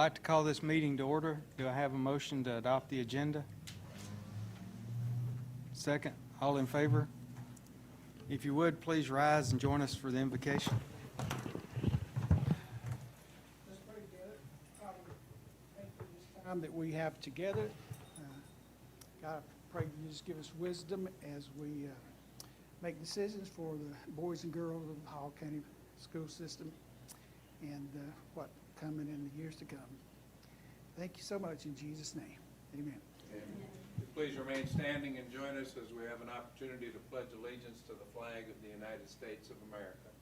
like to call this meeting to order. Do I have a motion to adopt the agenda? Second. All in favor? If you would, please rise and join us for the invocation. Let's pray together. Father, thank you for this time that we have together. God, I pray you just give us wisdom as we make decisions for the boys and girls of the Hall County school system and what coming in the years to come. Thank you so much in Jesus' name. Amen. Amen. Please remain standing and join us as we have an opportunity to pledge allegiance to the flag of the United States of America.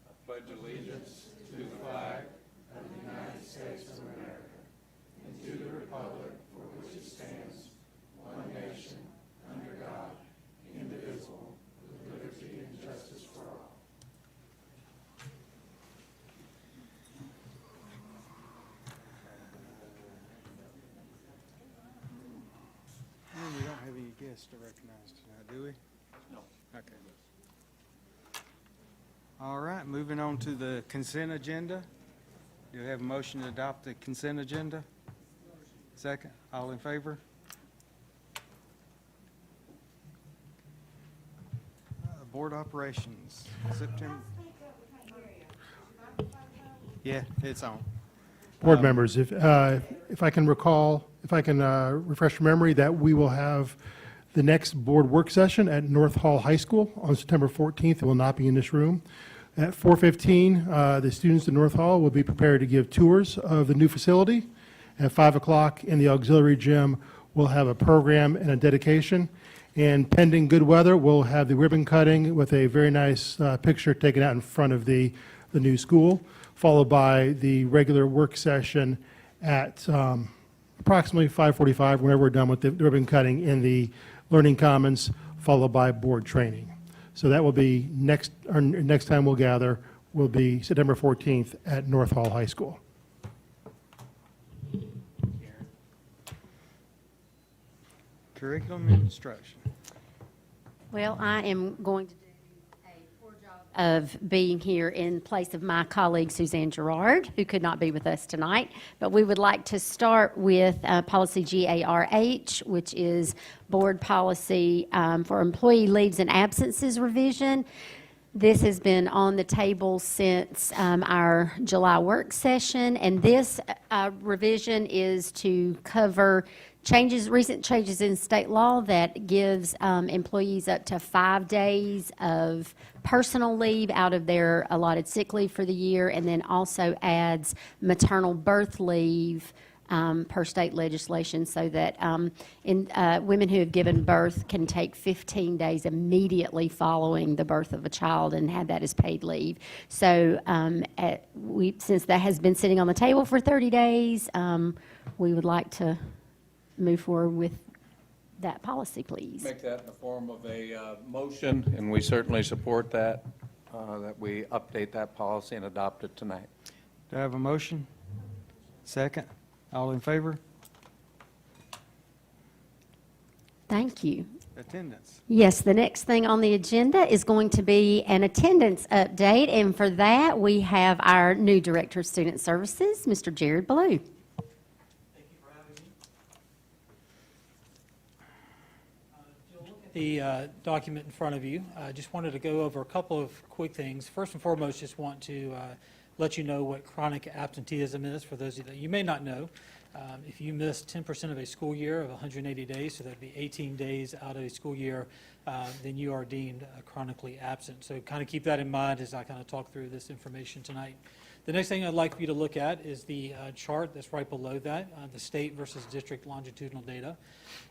I pledge allegiance to the flag of the United States of America and to the republic for which it stands, one nation, under God, indivisible, with liberty and justice for all. We don't have any guests to recognize tonight, do we? No. Okay. All right, moving on to the consent agenda. Do we have a motion to adopt the consent agenda? Second. All in favor? Board operations, September. Yeah, it's on. Board members, if I can refresh your memory that we will have the next board work session at North Hall High School on September 14th. It will not be in this room. At 4:15, the students at North Hall will be prepared to give tours of the new facility. At 5 o'clock in the auxiliary gym, we'll have a program and a dedication. And pending good weather, we'll have the ribbon cutting with a very nice picture taken out in front of the new school, followed by the regular work session at approximately 5:45, whenever we're done with the ribbon cutting in the Learning Commons, followed by board training. So that will be next time we'll gather will be September 14th at North Hall High School. Curriculum and instruction. Well, I am going to do a poor job of being here in place of my colleague Suzanne Gerard, who could not be with us tonight. But we would like to start with policy GARH, which is board policy for employee leaves and absences revision. This has been on the table since our July work session, and this revision is to cover recent changes in state law that gives employees up to 5 days of personal leave out of their allotted sick leave for the year, and then also adds maternal birth leave per state legislation, so that women who have given birth can take 15 days immediately following the birth of a child and have that as paid leave. So since that has been sitting on the table for 30 days, we would like to move forward with that policy, please. Make that in the form of a motion, and we certainly support that, that we update that policy and adopt it tonight. Do I have a motion? Second. All in favor? Thank you. Attendance. Yes, the next thing on the agenda is going to be an attendance update, and for that, we have our new Director of Student Services, Mr. Jared Ballou. The document in front of you. I just wanted to go over a couple of quick things. First and foremost, just want to let you know what chronic absenteeism is for those of you that you may not know. If you miss 10% of a school year of 180 days, so that'd be 18 days out of a school year, then you are deemed chronically absent. So kind of keep that in mind as I kind of talk through this information tonight. The next thing I'd like for you to look at is the chart that's right below that, the state versus district longitudinal data.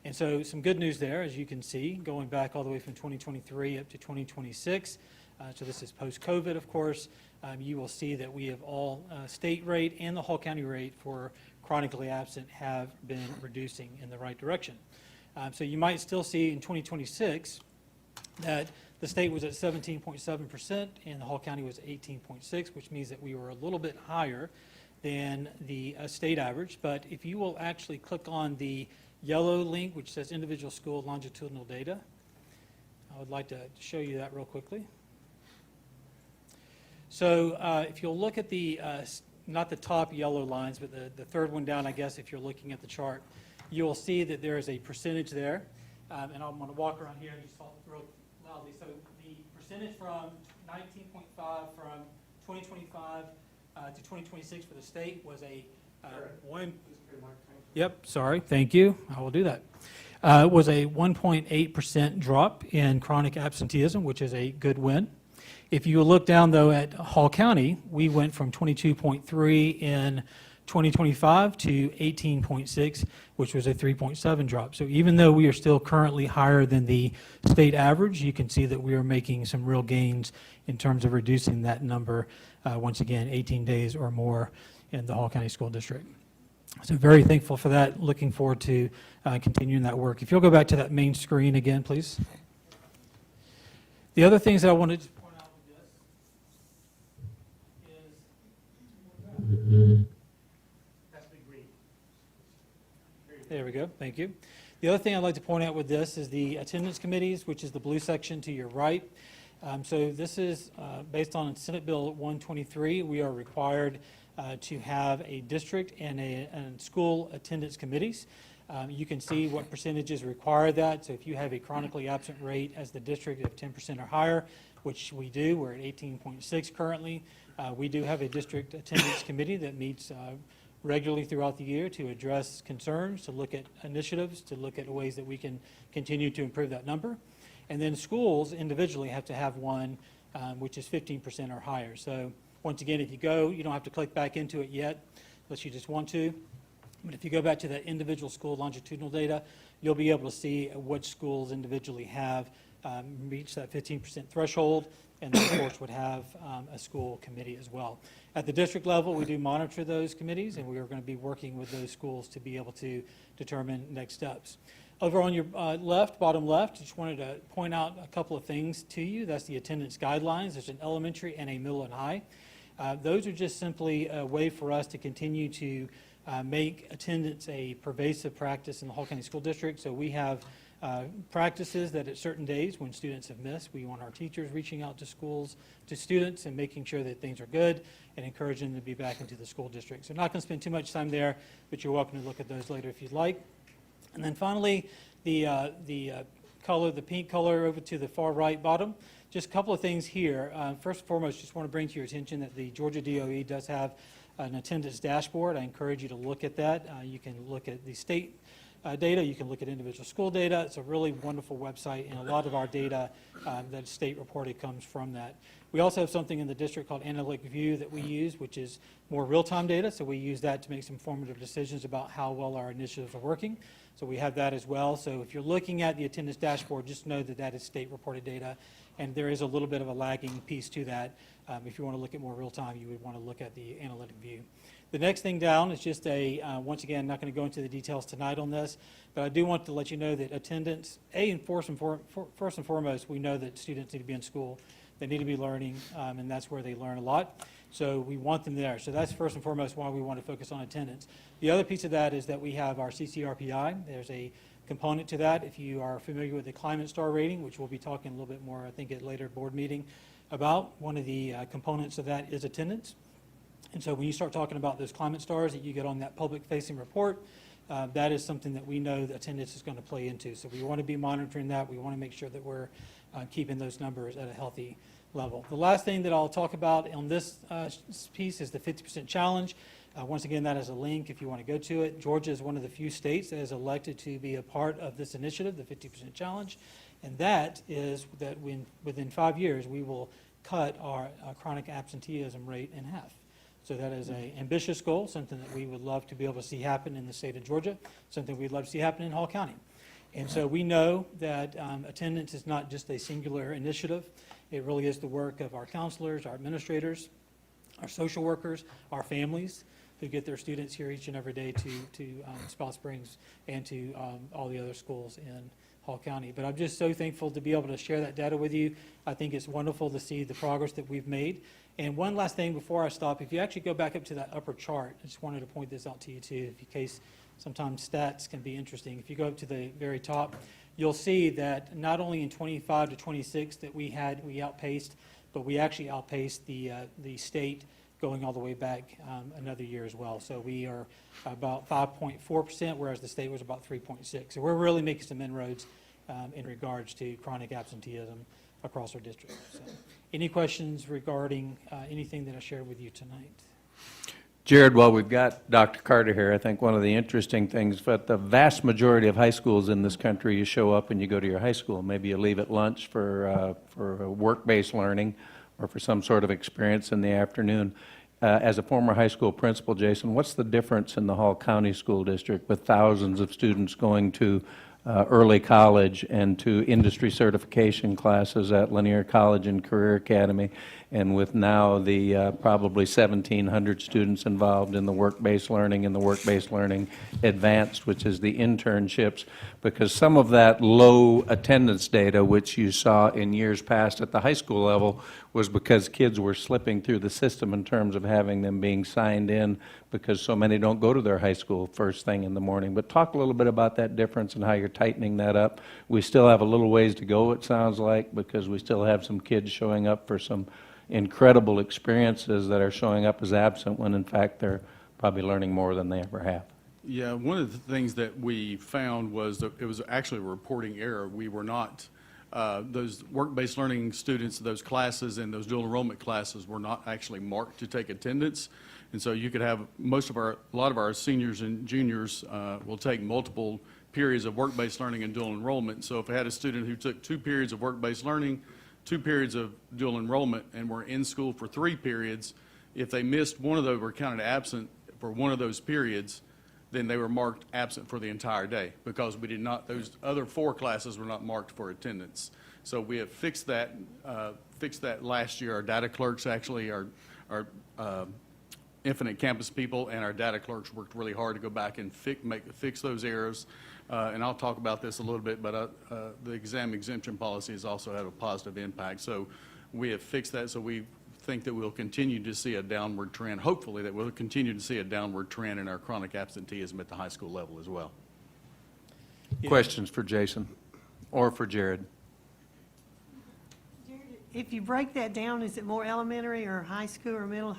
And so some good news there, as you can see, going back all the way from 2023 up to 2026. So this is post-COVID, of course. You will see that we have all state rate and the Hall County rate for chronically absent have been reducing in the right direction. So you might still see in 2026 that the state was at 17.7% and the Hall County was 18.6%, which means that we were a little bit higher than the state average. But if you will actually click on the yellow link, which says individual school longitudinal data, I would like to show you that real quickly. So if you'll look at the not the top yellow lines, but the third one down, I guess, if you're looking at the chart, you'll see that there is a percentage there. And I'm going to walk around here and just talk real loudly. So the percentage from 19.5 from 2025 to 2026 for the state was a one. Yep, sorry, thank you. I will do that. Was a 1.8% drop in chronic absenteeism, which is a good win. If you look down, though, at Hall County, we went from 22.3 in 2025 to 18.6, which was a 3.7 drop. So even though we are still currently higher than the state average, you can see that we are making some real gains in terms of reducing that number, once again, 18 days or more in the Hall County School District. So very thankful for that. Looking forward to continuing that work. If you'll go back to that main screen again, please. The other things that I wanted to point out with this is, there we go, thank you. The other thing I'd like to point out with this is the attendance committees, which is the blue section to your right. So this is based on Senate Bill 123. We are required to have a district and school attendance committees. You can see what percentages require that. So if you have a chronically absent rate as the district of 10% or higher, which we do, we're at 18.6 currently. We do have a district attendance committee that meets regularly throughout the year to address concerns, to look at initiatives, to look at ways that we can continue to improve that number. And then schools individually have to have one, which is 15% or higher. So once again, if you go, you don't have to click back into it yet, unless you just want to. But if you go back to that individual school longitudinal data, you'll be able to see what schools individually have reached that 15% threshold, and then, of course, would have a school committee as well. At the district level, we do monitor those committees, and we are going to be working with those schools to be able to determine next steps. Over on your left, bottom left, just wanted to point out a couple of things to you. That's the attendance guidelines. There's an elementary and a middle and high. Those are just simply a way for us to continue to make attendance a pervasive practice in the Hall County School District. So we have practices that at certain days when students have missed, we want our teachers reaching out to schools, to students, and making sure that things are good and encouraging them to be back into the school district. So I'm not going to spend too much time there, but you're welcome to look at those later if you'd like. And then finally, the color, the pink color over to the far right bottom. Just a couple of things here. First and foremost, just want to bring to your attention that the Georgia DOE does have an attendance dashboard. I encourage you to look at that. You can look at the state data. You can look at individual school data. It's a really wonderful website, and a lot of our data that state reported comes from that. We also have something in the district called Analytic View that we use, which is more real-time data. So we use that to make some formative decisions about how well our initiatives are working. So we have that as well. So if you're looking at the attendance dashboard, just know that that is state-reported data, and there is a little bit of a lagging piece to that. If you want to look at more real-time, you would want to look at the Analytic View. The next thing down is just once again, not going to go into the details tonight on this, but I do want to let you know that attendance, first and foremost, we know that students need to be in school. They need to be learning, and that's where they learn a lot. So we want them there. So that's first and foremost why we want to focus on attendance. The other piece of that is that we have our CCRPI. There's a component to that. If you are familiar with the Climate Star rating, which we'll be talking a little bit more, I think, at a later board meeting about, one of the components of that is attendance. And so when you start talking about those climate stars that you get on that public-facing report, that is something that we know that attendance is going to play into. So we want to be monitoring that. We want to make sure that we're keeping those numbers at a healthy level. The last thing that I'll talk about on this piece is the 50% challenge. Once again, that is a link if you want to go to it. Georgia is one of the few states that has elected to be a part of this initiative, the 50% challenge. And that is that within 5 years, we will cut our chronic absenteeism rate in half. So that is an ambitious goal, something that we would love to be able to see happen in the state of Georgia, something we'd love to see happen in Hall County. And so we know that attendance is not just a singular initiative. It really is the work of our counselors, our administrators, our social workers, our families who get their students here each and every day to Spout Springs and to all the other schools in Hall County. But I'm just so thankful to be able to share that data with you. I think it's wonderful to see the progress that we've made. And one last thing before I stop, if you actually go back up to that upper chart, I just wanted to point this out to you too, in case sometimes stats can be interesting. If you go up to the very top, you'll see that not only in 25 to 26 that we outpaced, but we actually outpaced the state going all the way back another year as well. So we are about 5.4%, whereas the state was about 3.6. So we're really making some inroads in regards to chronic absenteeism across our district. So, any questions regarding anything that I shared with you tonight? Jared, while we've got Dr. Carter here, I think one of the interesting things, but the vast majority of high schools in this country, you show up and you go to your high school. Maybe you leave at lunch for work-based learning or for some sort of experience in the afternoon. As a former high school principal, Jason, what's the difference in the Hall County School District with thousands of students going to early college and to industry certification classes at Lanier College and Career Academy, and with now the probably 1,700 students involved in the work-based learning and the work-based learning advanced, which is the internships, because some of that low attendance data, which you saw in years past at the high school level, was because kids were slipping through the system in terms of having them being signed in, because so many don't go to their high school first thing in the morning. But talk a little bit about that difference and how you're tightening that up. We still have a little ways to go, it sounds like, because we still have some kids showing up for some incredible experiences that are showing up as absent when in fact they're probably learning more than they ever have. Yeah, one of the things that we found was that it was actually a reporting error. We were not, those work-based learning students, those classes and those dual enrollment classes were not actually marked to take attendance. And so you could have a lot of our seniors and juniors will take multiple periods of work-based learning and dual enrollment. So if I had a student who took 2 periods of work-based learning, 2 periods of dual enrollment, and were in school for 3 periods, if they missed one of those, were counted absent for one of those periods, then they were marked absent for the entire day, because we did not, those other 4 classes were not marked for attendance. So we have fixed that last year. Our data clerks actually are Infinite Campus people, and our data clerks worked really hard to go back and fix those errors. And I'll talk about this a little bit, but the exam exemption policy has also had a positive impact. So we have fixed that, so we think that we'll continue to see a downward trend, hopefully that we'll continue to see a downward trend in our chronic absenteeism at the high school level as well. Yeah. Questions for Jason or for Jared? If you break that down, is it more elementary or high school or middle?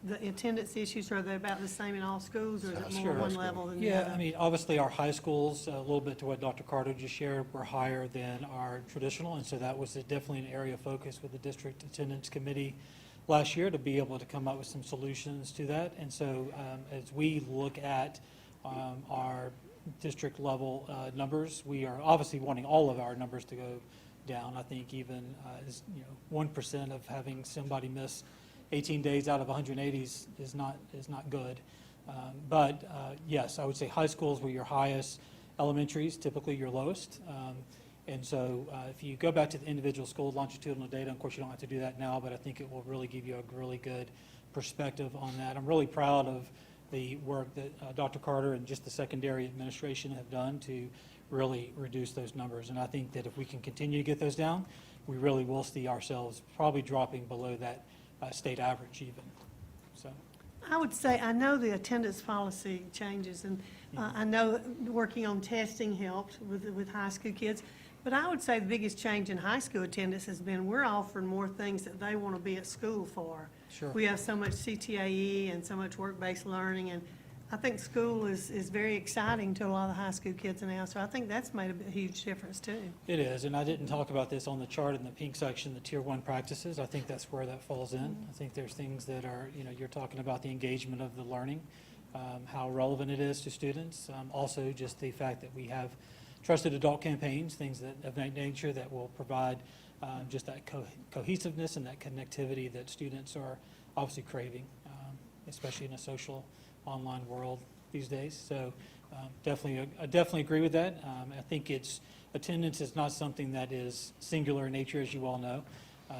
The attendance issues, are they about the same in all schools, or is it more Sure. one level than the Yeah, other? I mean, obviously, our high schools, a little bit to what Dr. Carter just shared, were higher than our traditional, and so that was definitely an area of focus with the district attendance committee last year to be able to come up with some solutions to that. And so as we look at our district level numbers, we are obviously wanting all of our numbers to go down. I think even 1% of having somebody miss 18 days out of 180 is not good. But yes, I would say high schools were your highest, elementaries typically your lowest. And so if you go back to the individual school longitudinal data, of course you don't have to do that now, but I think it will really give you a really good perspective on that. I'm really proud of the work that Dr. Carter and just the secondary administration have done to really reduce those numbers. And I think that if we can continue to get those down, we really will see ourselves probably dropping below that state average even. So. I would say, I know the attendance policy changes, and I know working on testing helped with high school kids, but I would say the biggest change in high school attendance has been we're offering more things that they want to be at school for. Sure. We have so much CTAE and so much work-based learning, and I think school is very exciting to a lot of the high school kids now, so I think that's made a huge difference too. It is, and I didn't talk about this on the chart in the pink section, the Tier 1 practices. I think that's where that falls in. I think there's things that are, you're talking about the engagement of the learning, how relevant it is to students. Also, just the fact that we have trusted adult campaigns, things of that nature that will provide just that cohesiveness and that connectivity that students are obviously craving, especially in a social online world these days. So I definitely agree with that. I think attendance is not something that is singular in nature, as you all know.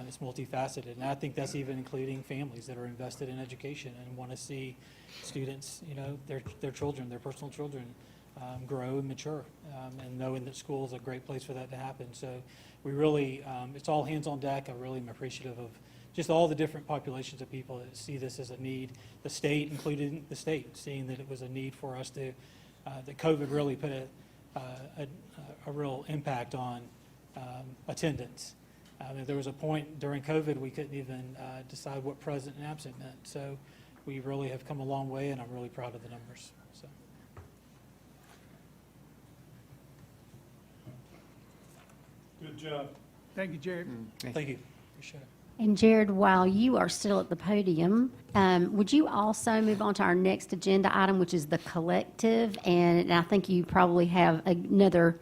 It's multifaceted, and I think that's even including families that are invested in education and want to see students, their children, their personal children, grow and mature, and knowing that school is a great place for that to happen. So we really, it's all hands on deck. I really am appreciative of just all the different populations of people that see this as a need, the state, including the state, seeing that it was a need for us to, that COVID really put a real impact on attendance. There was a point during COVID, we couldn't even decide what present and absent meant. So we really have come a long way, and I'm really proud of the numbers. So. Good job. Thank you, Jared. Thank you. Appreciate it. And Jared, while you are still at the podium, would you also move on to our next agenda item, which is the collective? And I think you probably have another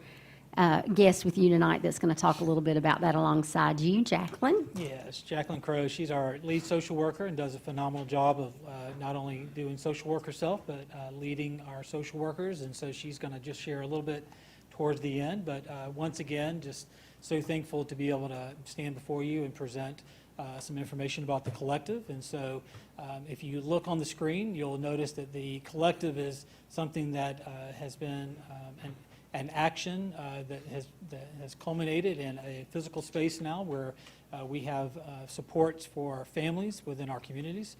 guest with you tonight that's going to talk a little bit about that alongside you, Jacqueline. Yes, Jacqueline Crow. She's our lead social worker and does a phenomenal job of not only doing social work herself, but leading our social workers. And so she's going to just share a little bit towards the end. But once again, just so thankful to be able to stand before you and present some information about the collective. And so if you look on the screen, you'll notice that the collective is something that has been an action that has culminated in a physical space now where we have supports for families within our communities.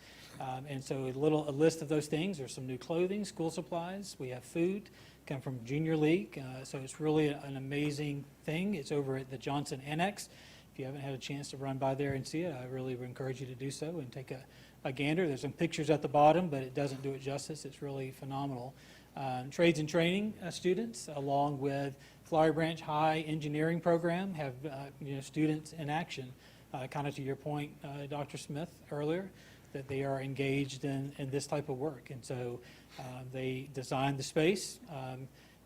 And so a list of those things. There's some new clothing, school supplies. We have food, come from Junior League. So it's really an amazing thing. It's over at the Johnson Annex. If you haven't had a chance to run by there and see it, I really would encourage you to do so and take a gander. There's some pictures at the bottom, but it doesn't do it justice. It's really phenomenal. Trades and training students, along with Flowery Branch High engineering program, have students in action. Kind of to your point, Dr. Smith, earlier, that they are engaged in this type of work. And so they designed the space.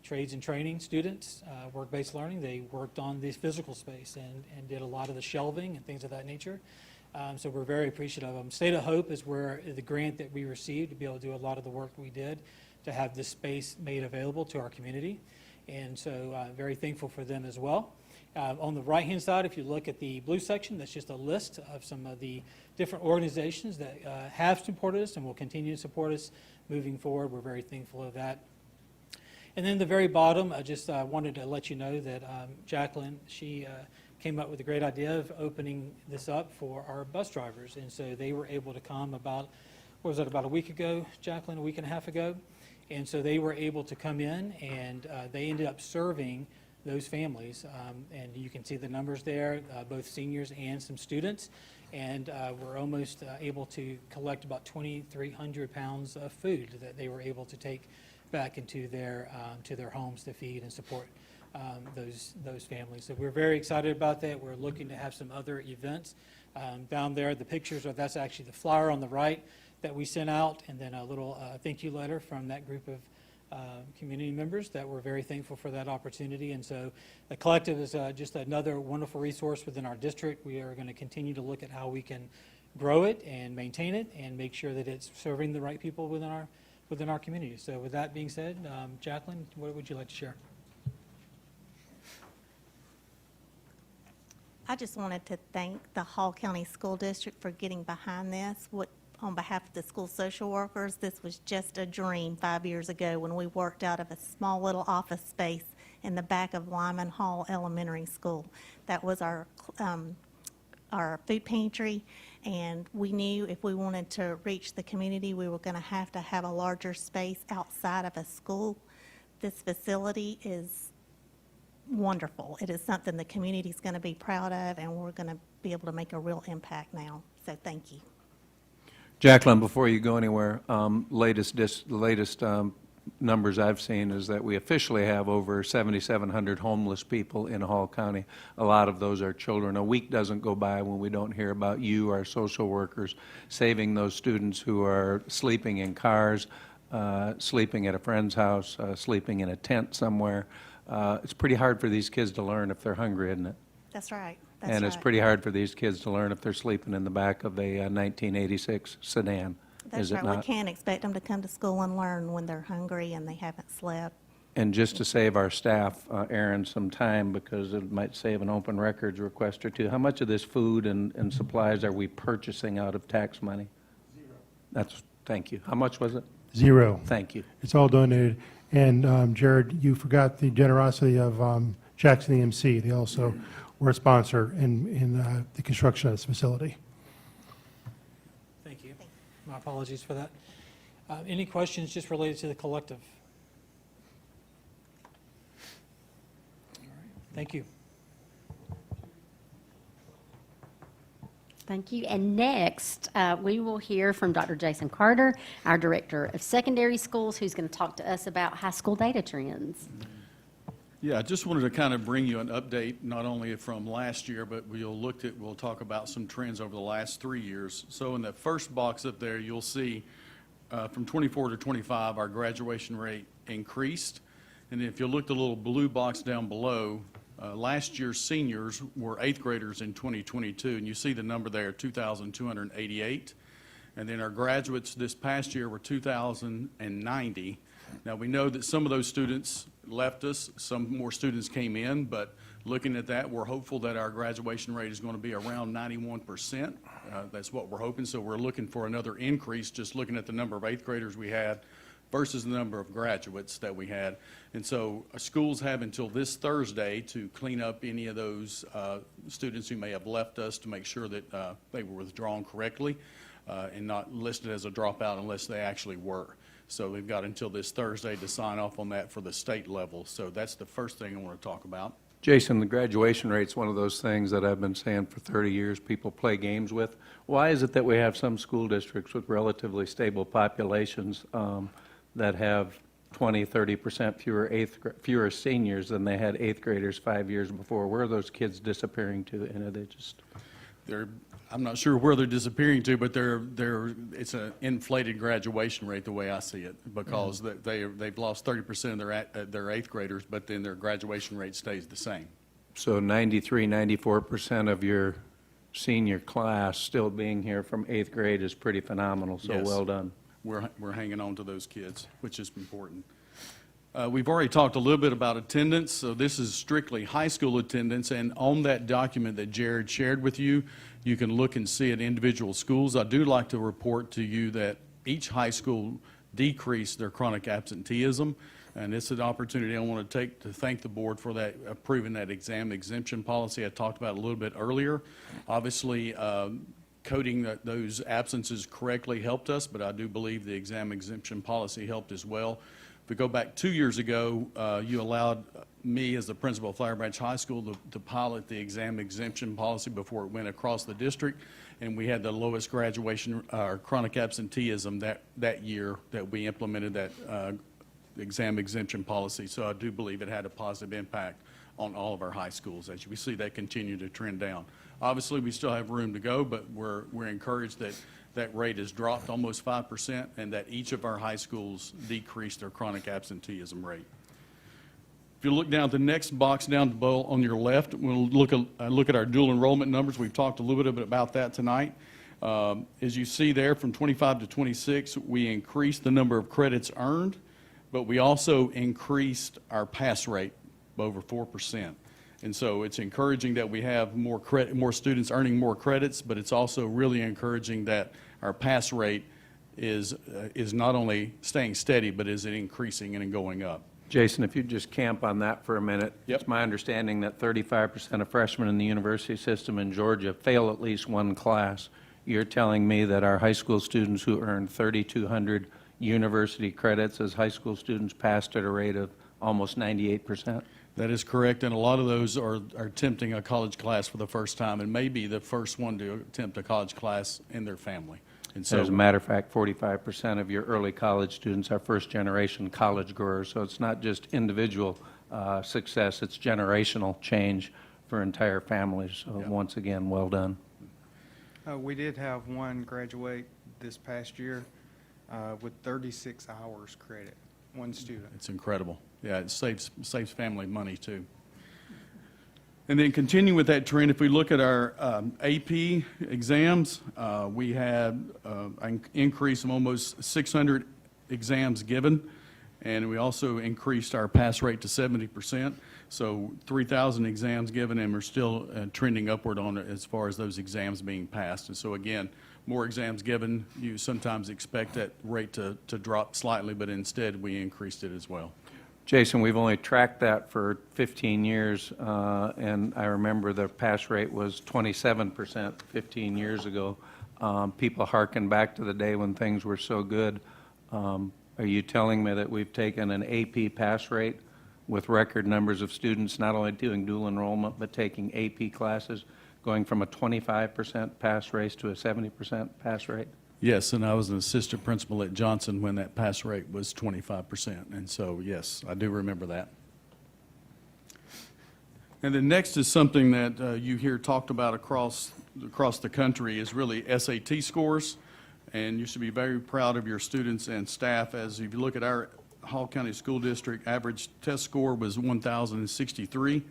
Trades and training students, work-based learning, they worked on this physical space and did a lot of the shelving and things of that nature. So we're very appreciative of them. State of Hope is where the grant that we received to be able to do a lot of the work we did to have this space made available to our community. And so very thankful for them as well. On the right-hand side, if you look at the blue section, that's just a list of some of the different organizations that have supported us and will continue to support us moving forward. We're very thankful of that. And then the very bottom, I just wanted to let you know that Jacqueline, she came up with a great idea of opening this up for our bus drivers. And so they were able to come about a week ago, Jacqueline, a week and a half ago? And so they were able to come in, and they ended up serving those families. And you can see the numbers there, both seniors and some students. And we're almost able to collect about 2,300 pounds of food that they were able to take back into their homes to feed and support those families. So we're very excited about that. We're looking to have some other events down there. The pictures that's actually the flyer on the right that we sent out, and then a little thank you letter from that group of community members that we're very thankful for that opportunity. And so the collective is just another wonderful resource within our district. We are going to continue to look at how we can grow it and maintain it and make sure that it's serving the right people within our community. So with that being said, Jacqueline, what would you like to share? I just wanted to thank the Hall County School District for getting behind this. On behalf of the school social workers, this was just a dream 5 years ago when we worked out of a small little office space in the back of Lyman Hall Elementary School. That was our food pantry, and we knew if we wanted to reach the community, we were going to have a larger space outside of a school. This facility is wonderful. It is something the community is going to be proud of, and we're going to be able to make a real impact now. So thank you. Jacqueline, before you go anywhere, latest numbers I've seen is that we officially have over 7,700 homeless people in Hall County. A lot of those are children. A week doesn't go by when we don't hear about you, our social workers, saving those students who are sleeping in cars, sleeping at a friend's house, sleeping in a tent somewhere. It's pretty hard for these kids to learn if they're hungry, isn't it? That's right. And it's pretty hard for these kids to learn if they're sleeping in the back of a 1986 sedan, That's is it right. We not? can't expect them to come to school and learn when they're hungry and they haven't slept. And just to save our staff, Aaron, some time, because it might save an open records request or two, how much of this food and supplies are we purchasing out of tax money? Zero. Thank you. How much was it? 0. Thank you. It's all donated. And Jared, you forgot the generosity of Jackson EMC. They also were a sponsor in the construction of this facility. Thank you. My apologies for that. Any questions just related to the collective? All right. Thank you. Thank you. And next, we will hear from Dr. Jason Carter, our Director of Secondary Schools, who's going to talk to us about high school data trends. Yeah, I just wanted to kind of bring you an update, not only from last year, but we'll talk about some trends over the last 3 years. So in the first box up there, you'll see from 24 to 25, our graduation rate increased. And if you look at the little blue box down below, last year's seniors were 8th graders in 2022, and you see the number there, 2,288. And then our graduates this past year were 2,090. Now, we know that some of those students left us, some more students came in, but looking at that, we're hopeful that our graduation rate is going to be around 91%. That's what we're hoping, so we're looking for another increase, just looking at the number of 8th graders we had versus the number of graduates that we had. And so schools have until this Thursday to clean up any of those students who may have left us to make sure that they were withdrawn correctly and not listed as a dropout unless they actually were. So we've got until this Thursday to sign off on that for the state level. So that's the first thing I want to talk about. Jason, the graduation rate's one of those things that I've been saying for 30 years people play games with. Why is it that we have some school districts with relatively stable populations that have 20, 30% fewer seniors than they had 8th graders 5 years before? Where are those kids disappearing to? And are they just... I'm not sure where they're disappearing to, but it's an inflated graduation rate the way I see it, because they've lost 30% of their 8th graders, but then their graduation rate stays the same. So 93, 94% of your senior class still being here from 8th grade is pretty phenomenal, so Yes. well done. We're hanging on to those kids, which is important. We've already talked a little bit about attendance, so this is strictly high school attendance, and on that document that Jared shared with you, you can look and see at individual schools. I do like to report to you that each high school decreased their chronic absenteeism, and it's an opportunity I want to take to thank the board for that, approving that exam exemption policy I talked about a little bit earlier. Obviously, coding those absences correctly helped us, but I do believe the exam exemption policy helped as well. If we go back 2 years ago, you allowed me as the principal of Flower Branch High School to pilot the exam exemption policy before it went across the district, and we had the lowest graduation or chronic absenteeism that year that we implemented that exam exemption policy. So I do believe it had a positive impact on all of our high schools. As we see that continue to trend down. Obviously, we still have room to go, but we're encouraged that that rate has dropped almost 5%, and that each of our high schools decreased their chronic absenteeism rate. If you look down at the next box down below on your left, we'll look at our dual enrollment numbers. We've talked a little bit about that tonight. As you see there, from 25 to 26, we increased the number of credits earned, but we also increased our pass rate by over 4%. And so it's encouraging that we have more students earning more credits, but it's also really encouraging that our pass rate is not only staying steady, but is increasing and going up. Jason, if you just camp on that for a minute. Yep. It's my understanding that 35% of freshmen in the university system in Georgia fail at least one class. You're telling me that our high school students who earned 3,200 university credits as high school students passed at a rate of almost 98%? That is correct, and a lot of those are attempting a college class for the first time, and may be the first one to attempt a college class in their family. And so, As a matter of fact, 45% of your early college students are first-generation college goers, so it's not just individual success, it's generational change for entire families. So Yeah. once again, well done. We did have one graduate this past year with 36 hours credit, one student. it's incredible. Yeah, it saves family money too. And then continue with that trend, if we look at our AP exams, we had an increase of almost 600 exams given, and we also increased our pass rate to 70%. So 3,000 exams given, and we're still trending upward on it as far as those exams being passed. And so again, more exams given, you sometimes expect that rate to drop slightly, but instead we increased it as well. Jason, we've only tracked that for 15 years, and I remember the pass rate was 27% 15 years ago. People hearken back to the day when things were so good. Are you telling me that we've taken an AP pass rate with record numbers of students not only doing dual enrollment but taking AP classes, going from a 25% pass rate to a 70% pass rate? Yes, and I was an assistant principal at Johnson when that pass rate was 25%. And so, yes, I do remember that. And then next is something that you hear talked about across the country is really SAT scores. And you should be very proud of your students and staff. As if you look at our Hall County School District, average test score was 1,063,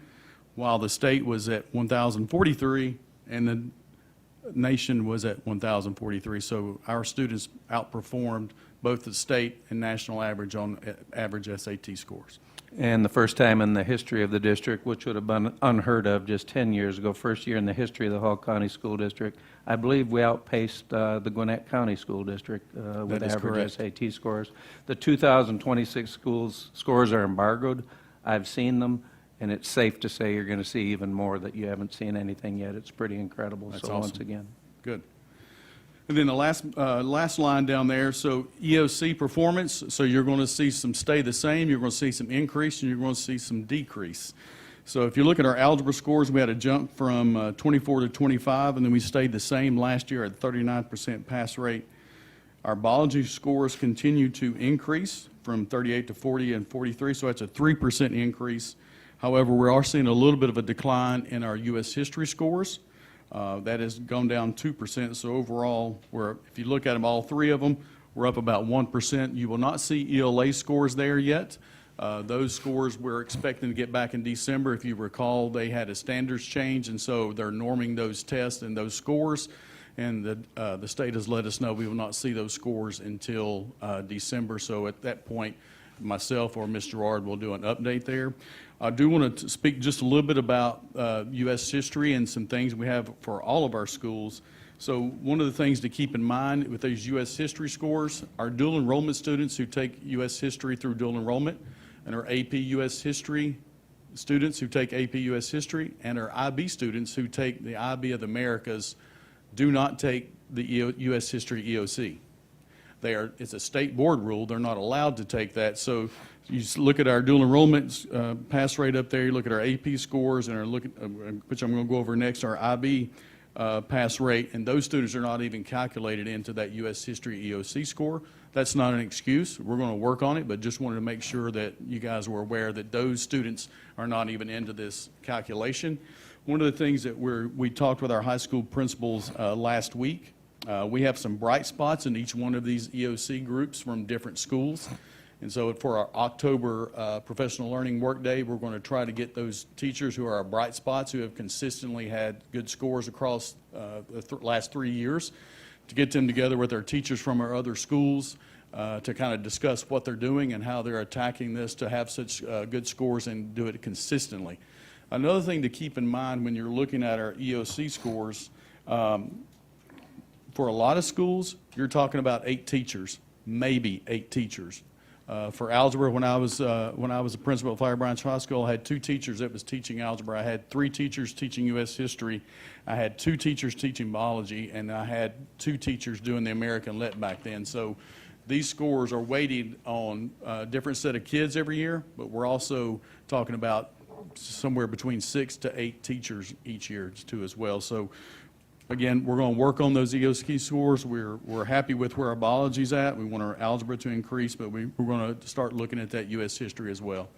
while the state was at 1,043, and the nation was at 1,043. So our students outperformed both the state and national average on average SAT scores. And the first time in the history of the district, which would have been unheard of just 10 years ago, first year in the history of the Hall County School District, I believe we outpaced the Gwinnett County School District with That is average correct. SAT scores. The 2026 scores are embargoed. I've seen them, and it's safe to say you're going to see even more that you haven't seen anything yet. It's pretty incredible. That's So once awesome. again. Good. And then the last line down there, so EOC performance, so you're going to see some stay the same, you're going to see some increase, and you're going to see some decrease. So if you look at our algebra scores, we had a jump from 24 to 25, and then we stayed the same last year at 39% pass rate. Our biology scores continue to increase from 38 to 40 and 43, so that's a 3% increase. However, we are seeing a little bit of a decline in our U.S. history scores. That has gone down 2%. So overall, if you look at them, all three of them, we're up about 1%. You will not see ELA scores there yet. Those scores we're expecting to get back in December. If you recall, they had a standards change, and so they're norming those tests and those scores. And the state has let us know we will not see those scores until December. So at that point, myself or Ms. Gerard will do an update there. I do want to speak just a little bit about U.S. history and some things we have for all of our schools. So one of the things to keep in mind with those U.S. history scores, our dual enrollment students who take U.S. history through dual enrollment, and our AP U.S. history students who take AP U.S. history, and our IB students who take the IB of the Americas do not take the U.S. history EOC. It's a state board rule. They're not allowed to take that. So you look at our dual enrollment pass rate up there. You look at our AP scores, and which I'm going to go over next, our IB pass rate, and those students are not even calculated into that U.S. history EOC score. That's not an excuse. We're going to work on it, but just wanted to make sure that you guys were aware that those students are not even into this calculation. One of the things that we talked with our high school principals last week, we have some bright spots in each one of these EOC groups from different schools. And so for our October professional learning workday, we're going to try to get those teachers who are our bright spots, who have consistently had good scores across the last 3 years, to get them together with our teachers from our other schools to kind of discuss what they're doing and how they're attacking this to have such good scores and do it consistently. Another thing to keep in mind when you're looking at our EOC scores, for a lot of schools, you're talking about 8 teachers, maybe 8 teachers. For algebra, when I was a principal at Flowery Branch High School, I had 2 teachers that was teaching algebra. I had 3 teachers teaching U.S. history. I had 2 teachers teaching biology, and I had 2 teachers doing the American Lit back then. So these scores are weighted on a different set of kids every year, but we're also talking about somewhere between 6 to 8 teachers each year too as well. So again, we're going to work on those EOC scores. We're happy with where our biology's at. We want our algebra to increase, but we're going to start looking at that U.S. history as well.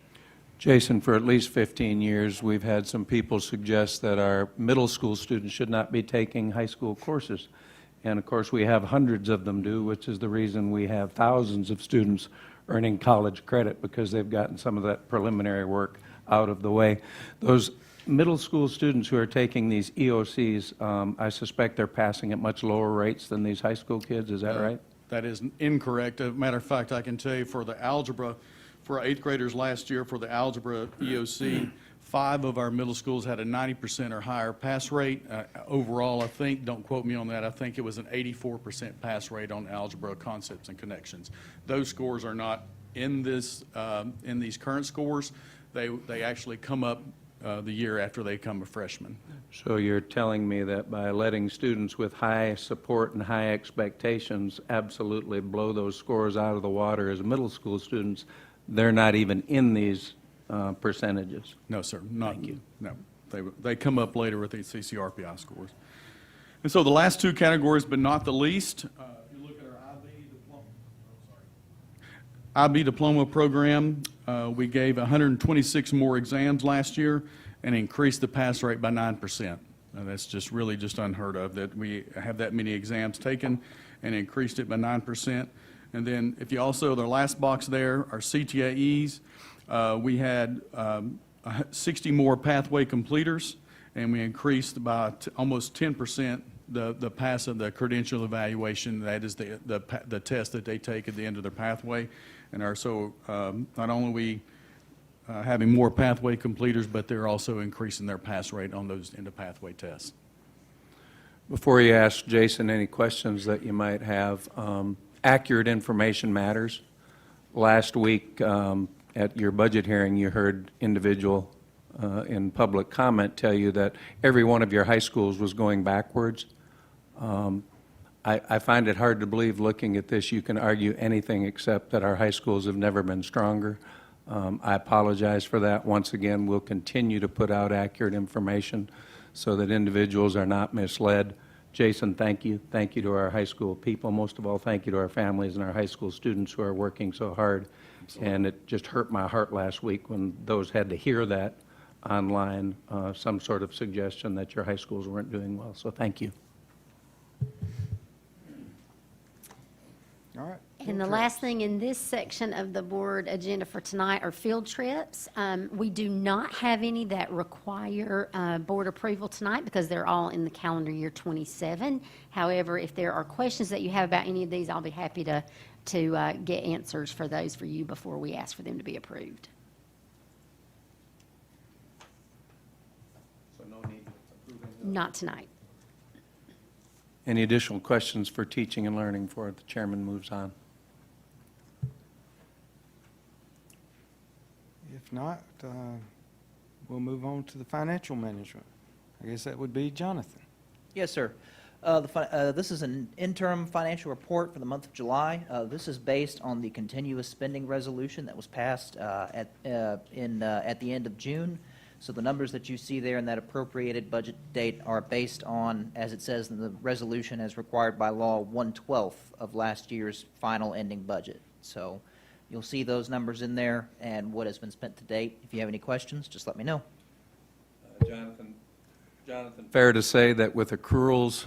Jason, for at least 15 years, we've had some people suggest that our middle school students should not be taking high school courses. And of course, we have hundreds of them do, which is the reason we have thousands of students earning college credit, because they've gotten some of that preliminary work out of the way. Those middle school students who are taking these EOCs, I suspect they're passing at much lower rates than these high school kids. Is that right? That is incorrect. As a matter of fact, I can tell you for the algebra, for our 8th graders last year, for the algebra EOC, 5 of our middle schools had a 90% or higher pass rate. Overall, I think, don't quote me on that, I think it was an 84% pass rate on algebra concepts and connections. Those scores are not in these current scores. They actually come up the year after they become a freshman. So you're telling me that by letting students with high support and high expectations absolutely blow those scores out of the water as middle school students, they're not even in these percentages? No, sir. Thank you. No, They come up later with the CCRPI scores. And so the last two categories, but not the least, if you look at our IB diploma program, we gave 126 more exams last year and increased the pass rate by 9%. That's just really just unheard of, that we have that many exams taken and increased it by 9%. And then if you also, the last box there, our CTAEs, we had 60 more pathway completers, and we increased by almost 10% the pass of the credential evaluation. That is the test that they take at the end of their pathway. And not only are we having more pathway completers, but they're also increasing their pass rate on those end of pathway tests. Before you ask Jason any questions that you might have, accurate information matters. Last week at your budget hearing, you heard individual in public comment tell you that every one of your high schools was going backwards. I find it hard to believe, looking at this, you can argue anything except that our high schools have never been stronger. I apologize for that. Once again, we'll continue to put out accurate information so that individuals are not misled. Jason, thank you. Thank you to our high school people. Most of all, thank you to our families and our high school students who are working so hard. Absolutely. And it just hurt my heart last week when those had to hear that online, some sort of suggestion that your high schools weren't doing well. So thank you. All right. And the last thing in this section of the board agenda for tonight are field trips. We do not have any that require board approval tonight because they're all in the calendar year 27. However, if there are questions that you have about any of these, I'll be happy to get answers for those for you before we ask for them to be approved. So no need to approve any of those? Not tonight. Any additional questions for teaching and learning before the chairman moves on? If not, we'll move on to the financial management. I guess that would be Jonathan. Yes, sir. This is an interim financial report for the month of July. This is based on the continuous spending resolution that was passed at the end of June. So the numbers that you see there in that appropriated budget date are based on, as it says in the resolution, as required by law, 1/12 of last year's final ending budget. So you'll see those numbers in there and what has been spent to date. If you have any questions, just let me know. Jonathan, Fair to say that with accruals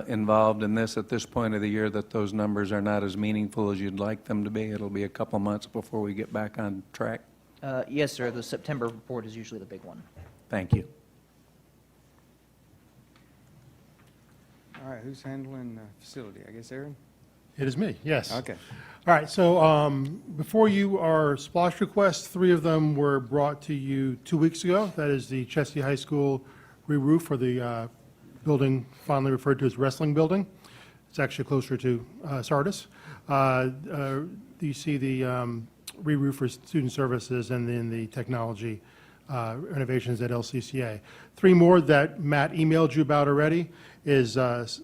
involved in this at this point of the year, that those numbers are not as meaningful as you'd like them to be? It'll be a couple months before we get back on track? Yes, sir. The September report is usually the big one. Thank you. All right, who's handling the facility? I guess Aaron? It is me, yes. Okay. All right, so before you are splosh requests. 3 of them were brought to you 2 weeks ago. That is the Chesty High School re-roof for the building fondly referred to as wrestling building. It's actually closer to Sardis. You see the re-roof for student services and then the technology renovations at LCCA. 3 more that Matt emailed you about already is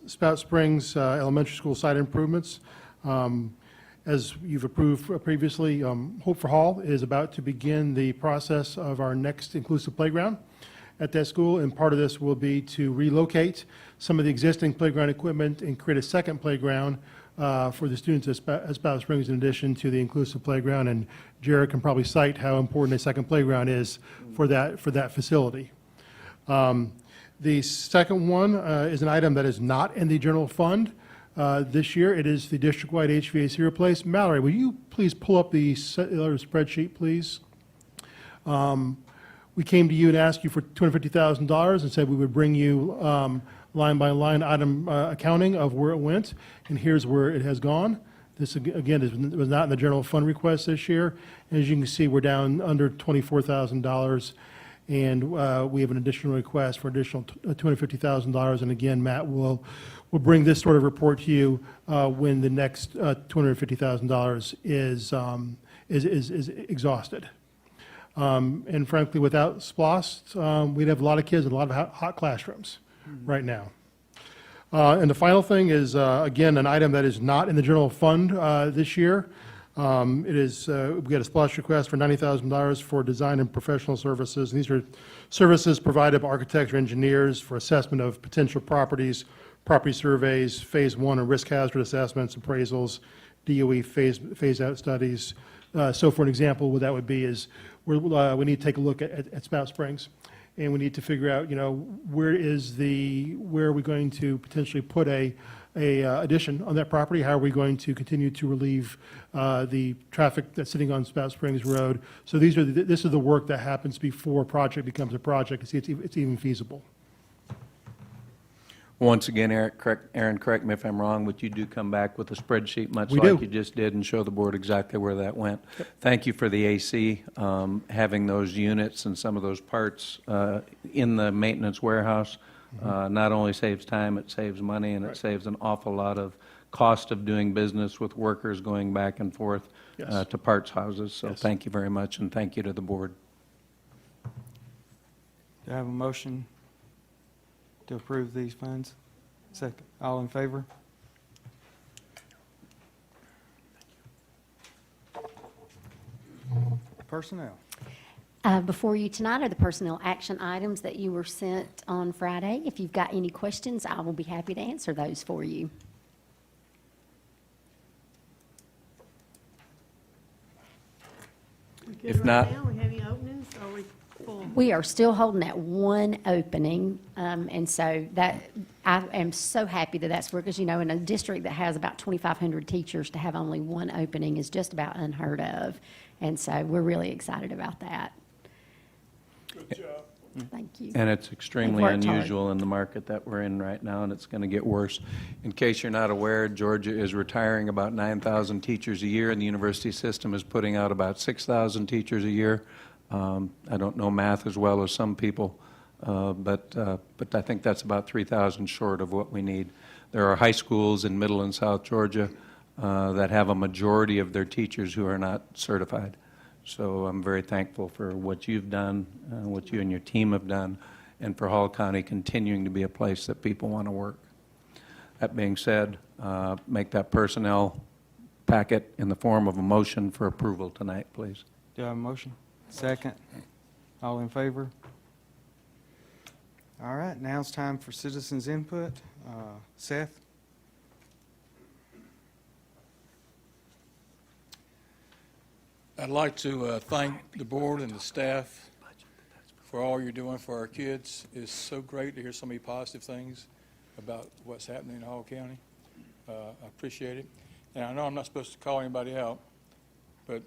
Spout Springs Elementary School site improvements. As you've approved previously, Hope for Hall is about to begin the process of our next inclusive playground at that school, and part of this will be to relocate some of the existing playground equipment and create a second playground for the students at Spout Springs in addition to the inclusive playground, and Jared can probably cite how important a second playground is for that facility. The second one is an item that is not in the general fund this year. It is the district-wide HVAC replace. Mallory, will you please pull up the spreadsheet, please? We came to you and asked you for $250,000 and said we would bring you line-by-line item accounting of where it went, and here's where it has gone. This, again, was not in the general fund request this year. As you can see, we're down under $24,000, and we have an additional request for additional $250,000. And again, Matt will bring this sort of report to you when the next $250,000 is exhausted. And frankly, without SPLOST, we'd have a lot of kids in a lot of hot classrooms right now. And the final thing is, again, an item that is not in the general fund this year. It is, we got a splash request for $90,000 for design and professional services. And these are services provided by architects or engineers for assessment of potential properties, property surveys, Phase 1 and risk hazard assessments, appraisals, DOE phase-out studies. So for an example, what that would be is we need to take a look at Spout Springs, and we need to figure out, where are we going to potentially put a addition on that property? How are we going to continue to relieve the traffic that's sitting on Spout Springs Road? So this is the work that happens before a project becomes a project to see if it's even feasible. Once again, Aaron, correct me if I'm wrong, but you do come back with a spreadsheet, much We like do. you just did, and show the board exactly where that went. Thank you for the AC, having those units and some of those parts in the maintenance warehouse. Not only saves time, it saves money, and it saves an awful lot of cost of doing business with workers going back and forth Yes. to parts houses. So Yes. thank you very much, and thank you to the board. Do I have a motion to approve these funds? Second. All in favor? Personnel. Before you tonight are the personnel action items that you were sent on Friday. If you've got any questions, I will be happy to answer those for you. We good If right not- now? We have any openings? Or are we full? We are still holding that one opening, and so that, I am so happy that that's where, because, in a district that has about 2,500 teachers, to have only one opening is just about unheard of. And so we're really excited about that. Good job. Thank you. And it's extremely worked hard. unusual in the market that we're in right now, and it's going to get worse. In case you're not aware, Georgia is retiring about 9,000 teachers a year, and the university system is putting out about 6,000 teachers a year. I don't know math as well as some people, but I think that's about 3,000 short of what we need. There are high schools in Middle and South Georgia that have a majority of their teachers who are not certified. So I'm very thankful for what you've done, what you and your team have done, and for Hall County continuing to be a place that people want to work. That being said, make that personnel packet in the form of a motion for approval tonight, please. Do I have a motion? Second. All in favor? All right, now it's time for citizens' input. Seth? I'd like to thank the board and the staff for all you're doing for our kids. It's so great to hear so many positive things about what's happening in Hall County. I appreciate it. And I know I'm not supposed to call anybody out, but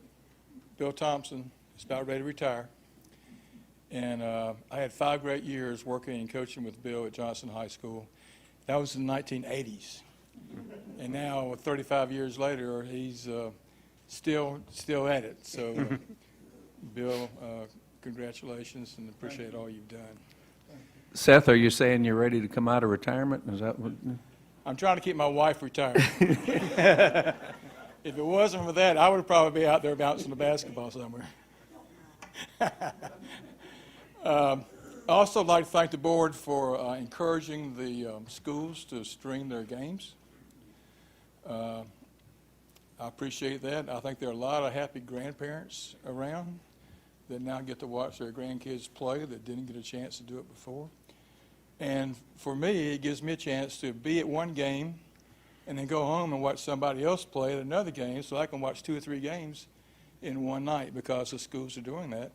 Bill Thompson is about ready to retire. And I had 5 great years working and coaching with Bill at Johnson High School. That was in the 1980s. And now, 35 years later, he's still at it. So, Bill, congratulations, and appreciate all you've done. Seth, are you saying you're ready to come out of retirement? Is that what? I'm trying to keep my wife retired. If it wasn't for that, I would probably be out there bouncing the basketball somewhere. I also like to thank the board for encouraging the schools to stream their games. I appreciate that. I think there are a lot of happy grandparents around that now get to watch their grandkids play that didn't get a chance to do it before. And for me, it gives me a chance to be at one game and then go home and watch somebody else play at another game, so I can watch 2 or 3 games in one night because the schools are doing that.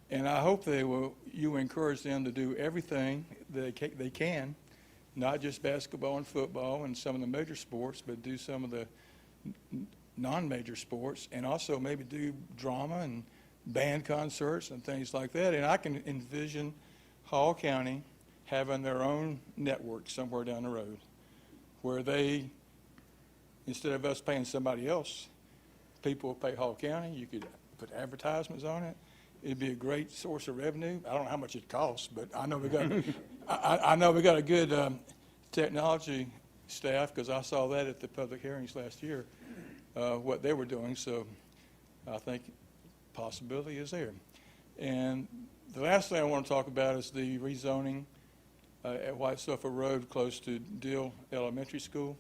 And I hope you encourage them to do everything they can, not just basketball and football and some of the major sports, but do some of the non-major sports, and also maybe do drama and band concerts and things like that. And I can envision Hall County having their own network somewhere down the road where they, instead of us paying somebody else, people will pay Hall County. You could put advertisements on it. It'd be a great source of revenue. I don't know how much it costs, but I know we got I know we got a good technology staff, because I saw that at the public hearings last year, what they were doing. So I think possibility is there. And the last thing I want to talk about is the rezoning at White Sulphur Road close to Dill Elementary School.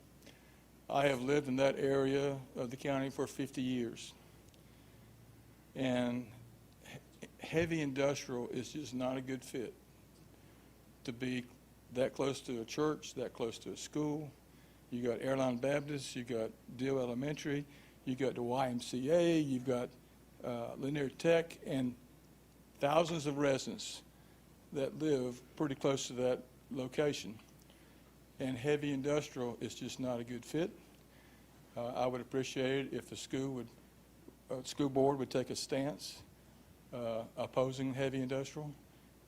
I have lived in that area of the county for 50 years. And heavy industrial is just not a good fit to be that close to a church, that close to a school. You got Airline Baptist, you got Deal Elementary, you got the YMCA, you've got Lanier Tech, and thousands of residents that live pretty close to that location. And heavy industrial is just not a good fit. I would appreciate it if the school board would take a stance opposing heavy industrial,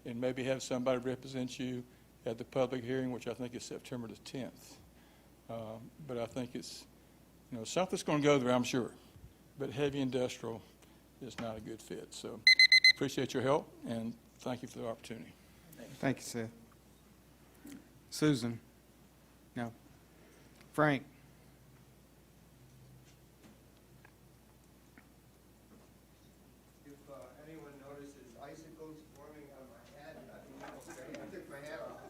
and maybe have somebody represent you at the public hearing, which I think is September the 10th. But I think it's, something's going to go there, I'm sure. But heavy industrial is not a good fit. So appreciate your help, and thank you for the opportunity. Thank you, Seth. Susan? No. Frank? If anyone notices icicles forming on my head, I took my hat off.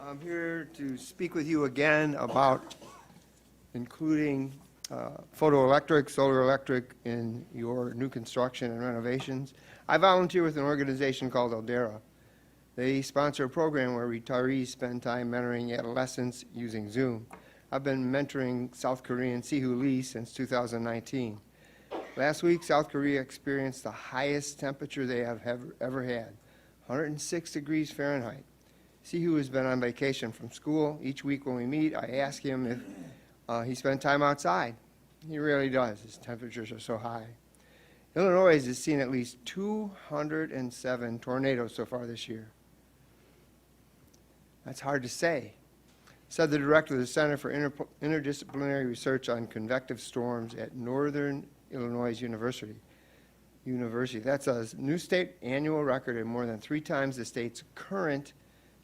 I'm here to speak with you again about including photoelectric, solar electric in your new construction and renovations. I volunteer with an organization called Aldera. They sponsor a program where retirees spend time mentoring adolescents using Zoom. I've been mentoring South Korean Sihu Lee since 2019. Last week, South Korea experienced the highest temperature they have ever had, 106 degrees Fahrenheit. Sihu has been on vacation from school. Each week when we meet, I ask him if he spent time outside. He really does. His temperatures are so high. Illinois has seen at least 207 tornadoes so far this year. That's hard to say, said the director of the Center for Interdisciplinary Research on Convective Storms at Northern Illinois University. That's a new state annual record and more than 3 times the state's current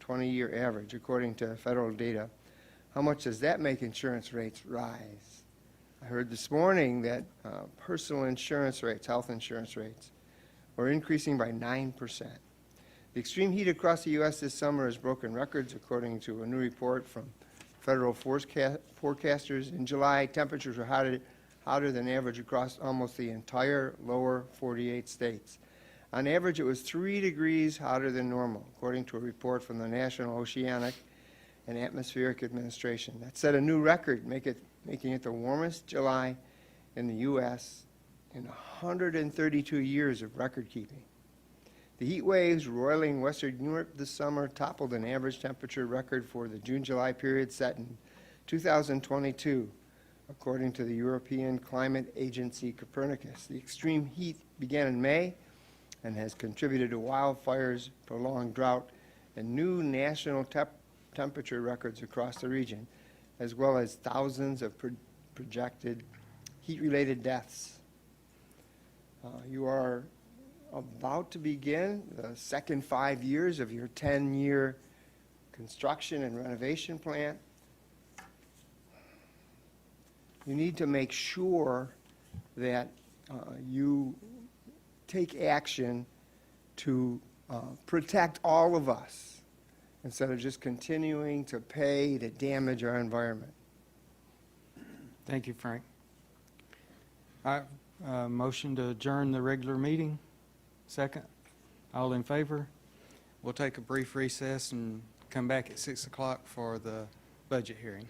20-year average, according to federal data. How much does that make insurance rates rise? I heard this morning that personal insurance rates, health insurance rates, are increasing by 9%. The extreme heat across the U.S. this summer has broken records, according to a new report from federal forecasters. In July, temperatures were hotter than average across almost the entire lower 48 states. On average, it was 3 degrees hotter than normal, according to a report from the National Oceanic and Atmospheric Administration. That set a new record, making it the warmest July in the U.S. in 132 years of record keeping. The heat waves roiling Western Europe this summer toppled an average temperature record for the June-July period set in 2022, according to the European Climate Agency Copernicus. The extreme heat began in May and has contributed to wildfires, prolonged drought, and new national temperature records across the region, as well as thousands of projected heat-related deaths. You are about to begin the second 5 years of your 10-year construction and renovation plan. You need to make sure that you take action to protect all of us instead of just continuing to pay to damage our environment. Thank you, Frank. All right, motion to adjourn the regular meeting. Second. All in favor? We'll take a brief recess and come back at 6 o'clock for the budget hearing.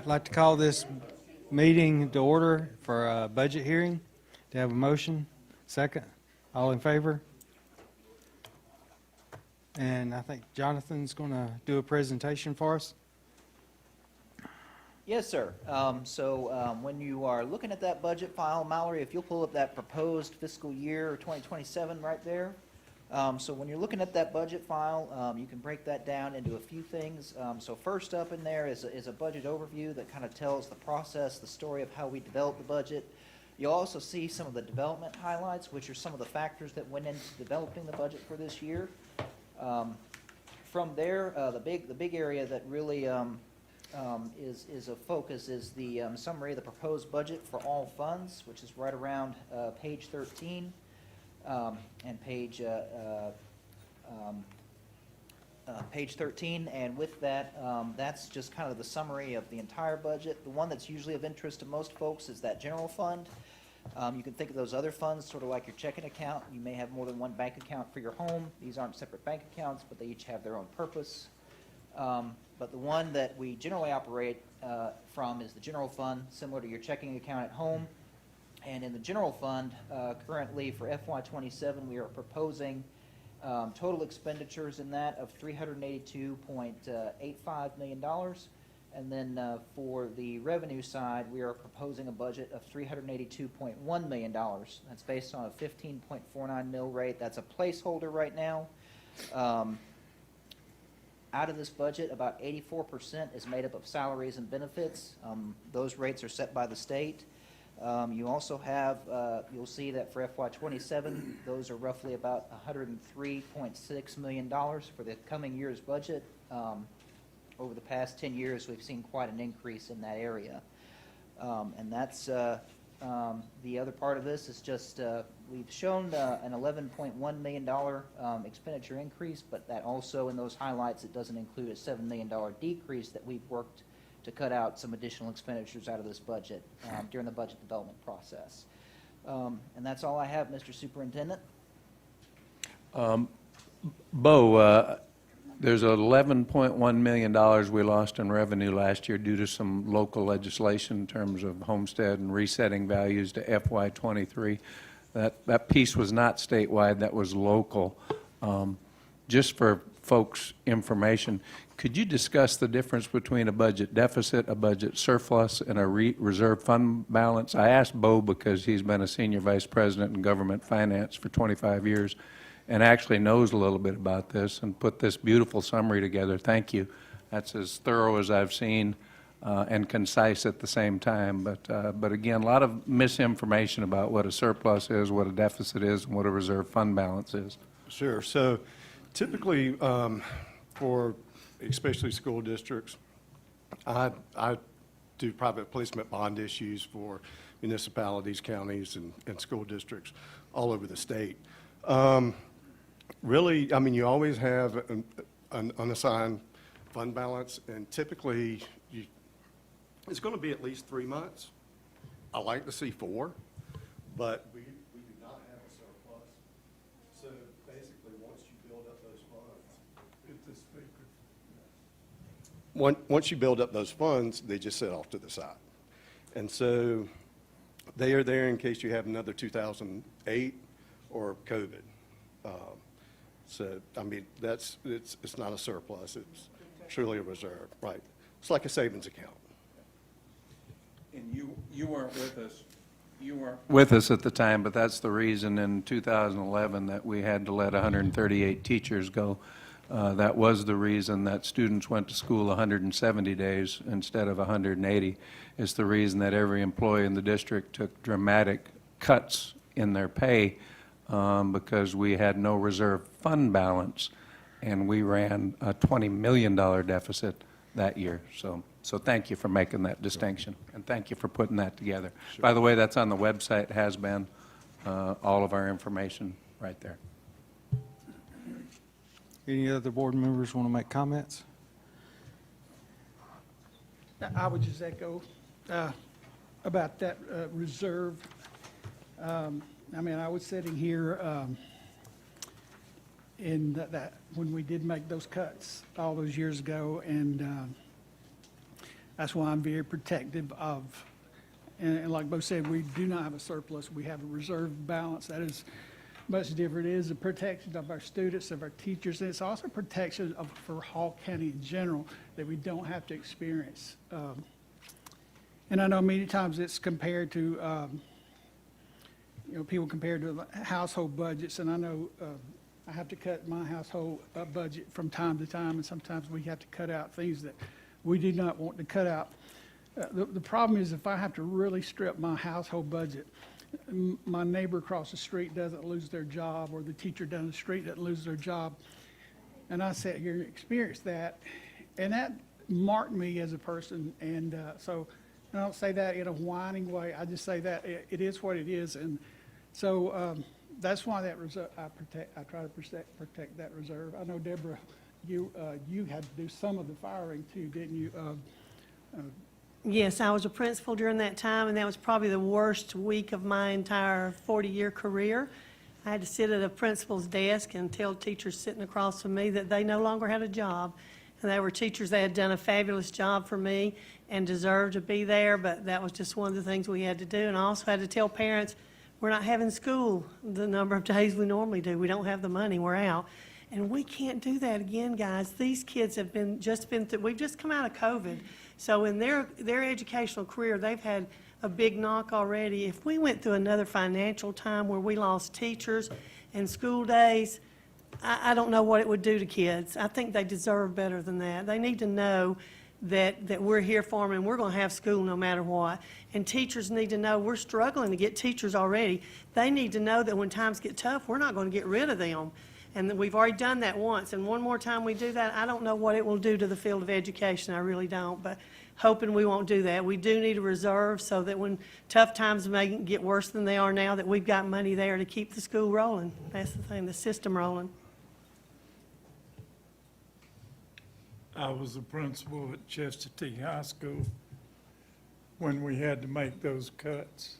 I'd like to call this meeting to order for a budget hearing. Do you have a motion? Second? All in favor? And I think Jonathan's going to do a presentation for us. Yes, sir. When you are looking at that budget file, Mallory, if you'll pull up that proposed fiscal year 2027 right there. So when you're looking at that budget file, you can break that down into a few things. So first up in there is a budget overview that kind of tells the process, the story of how we developed the budget. You'll also see some of the development highlights, which are some of the factors that went into developing the budget for this year. From there, the big area that really is a focus is the summary of the proposed budget for all funds, which is right around page 13 and page 13. And with that, that's just kind of the summary of the entire budget. The one that's usually of interest to most folks is that general fund. You can think of those other funds sort of like your checking account. You may have more than one bank account for your home. These aren't separate bank accounts, but they each have their own purpose. But the one that we generally operate from is the general fund, similar to your checking account at home. And in the general fund, currently for FY27, we are proposing total expenditures in that of $382.85 million. And then for the revenue side, we are proposing a budget of $382.1 million. That's based on a 15.49 mill rate. That's a placeholder right now. Out of this budget, about 84% is made up of salaries and benefits. Those rates are set by the state. You also have, you'll see that for FY27, those are roughly about $103.6 million for the coming year's budget. Over the past 10 years, we've seen quite an increase in that area. And that's the other part of this is just we've shown an $11.1 million expenditure increase, but that also in those highlights, it doesn't include a $7 million decrease that we've worked to cut out some additional expenditures out of this budget during the budget development process. And that's all I have, Mr. Superintendent. Bo, there's $11.1 million we lost in revenue last year due to some local legislation in terms of homestead and resetting values to FY23. That piece was not statewide, that was local. Just for folks' information, could you discuss the difference between a budget deficit, a budget surplus, and a reserve fund balance? I asked Bo because he's been a senior vice president in government finance for 25 years and actually knows a little bit about this and put this beautiful summary together. Thank you. That's as thorough as I've seen and concise at the same time. But again, a lot of misinformation about what a surplus is, what a deficit is, and what a reserve fund balance is. Sure. So typically for especially school districts, I do private placement bond issues for municipalities, counties, and school districts all over the state. Really, I mean, you always have an unassigned fund balance, and typically it's going to be at least 3 months. I like to see 4, but we do not have a surplus. So basically, once you build up those funds, once you build up those funds, they just sit off to the side. And so they are there in case you have another 2008 or COVID. So, I mean, it's not a surplus, it's truly a reserve, right? It's like a savings account. And you weren't with us. You weren't With us at the time, but that's the reason in 2011 that we had to let 138 teachers go. That was the reason that students went to school 170 days instead of 180. It's the reason that every employee in the district took dramatic cuts in their pay because we had no reserve fund balance, and we ran a $20 million deficit that year. So thank you for making that distinction, and thank you for putting that together. Sure. By the way, that's on the website, has been, all of our information right there. Any other board members want to make comments? I would just echo about that reserve. I mean, I was sitting here in that when we did make those cuts all those years ago, and That's why I'm very protective of, and like Bo said, we do not have a surplus. We have a reserve balance. That is much different. It is a protection of our students, of our teachers, and it's also protection for Hall County in general that we don't have to experience. And I know many times it's compared to, people compared to household budgets, and I know I have to cut my household budget from time to time, and sometimes we have to cut out things that we do not want to cut out. The problem is if I have to really strip my household budget, my neighbor across the street doesn't lose their job, or the teacher down the street doesn't lose their job. And I sat here and experienced that, and that marked me as a person. And so I don't say that in a whining way. I just say that it is what it is. And so that's why that reserve, I try to protect that reserve. I know, Deborah, you had to do some of the firing too, didn't you? Yes, I was a principal during that time, and that was probably the worst week of my entire 40-year career. I had to sit at a principal's desk and tell teachers sitting across from me that they no longer had a job. And they were teachers that had done a fabulous job for me and deserved to be there, but that was just one of the things we had to do. And I also had to tell parents, we're not having school the number of days we normally do. We don't have the money, we're out. And we can't do that again, guys. These kids have been through, we've just come out of COVID. So in their educational career, they've had a big knock already. If we went through another financial time where we lost teachers and school days, I don't know what it would do to kids. I think they deserve better than that. They need to know that we're here for them and we're going to have school no matter what. And teachers need to know we're struggling to get teachers already. They need to know that when times get tough, we're not going to get rid of them. And we've already done that once, and one more time we do that, I don't know what it will do to the field of education, I really don't, but hoping we won't do that. We do need a reserve so that when tough times may get worse than they are now, that we've got money there to keep the school rolling. That's the thing, the system rolling. I was a principal at Chester T. High School when we had to make those cuts.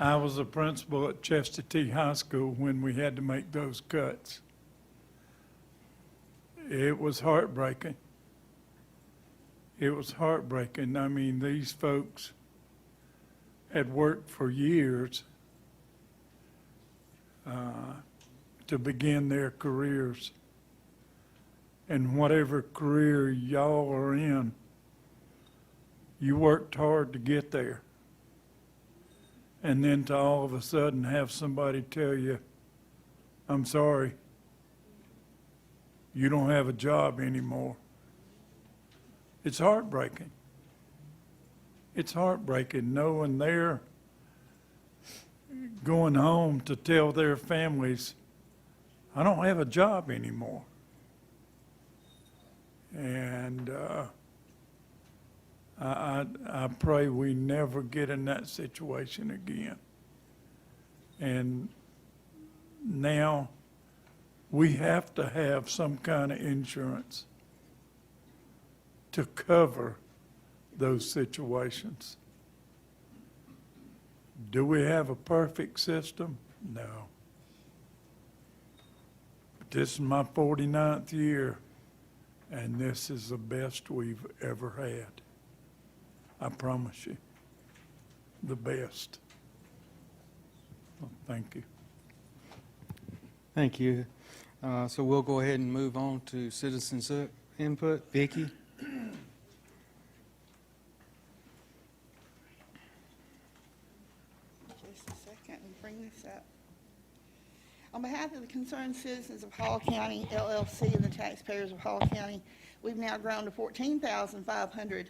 I was a principal at Chester T. High School when we had to make those cuts. It was heartbreaking. It was heartbreaking. I mean, these folks had worked for years to begin their careers. And whatever career y'all are in, you worked hard to get there. And then to all of a sudden have somebody tell you, I'm sorry, you don't have a job anymore. It's heartbreaking. It's heartbreaking knowing they're going home to tell their families, I don't have a job anymore. And I pray we never get in that situation again. And now we have to have some kind of insurance to cover those situations. Do we have a perfect system? No. But this is my 49th year, and this is the best we've ever had. I promise you, the best. Well, thank you. Thank you. So we'll go ahead and move on to citizens' input. Vicki? Just a second and bring this up. On behalf of the concerned citizens of Hall County, LLC, and the taxpayers of Hall County, we've now grown to 14,500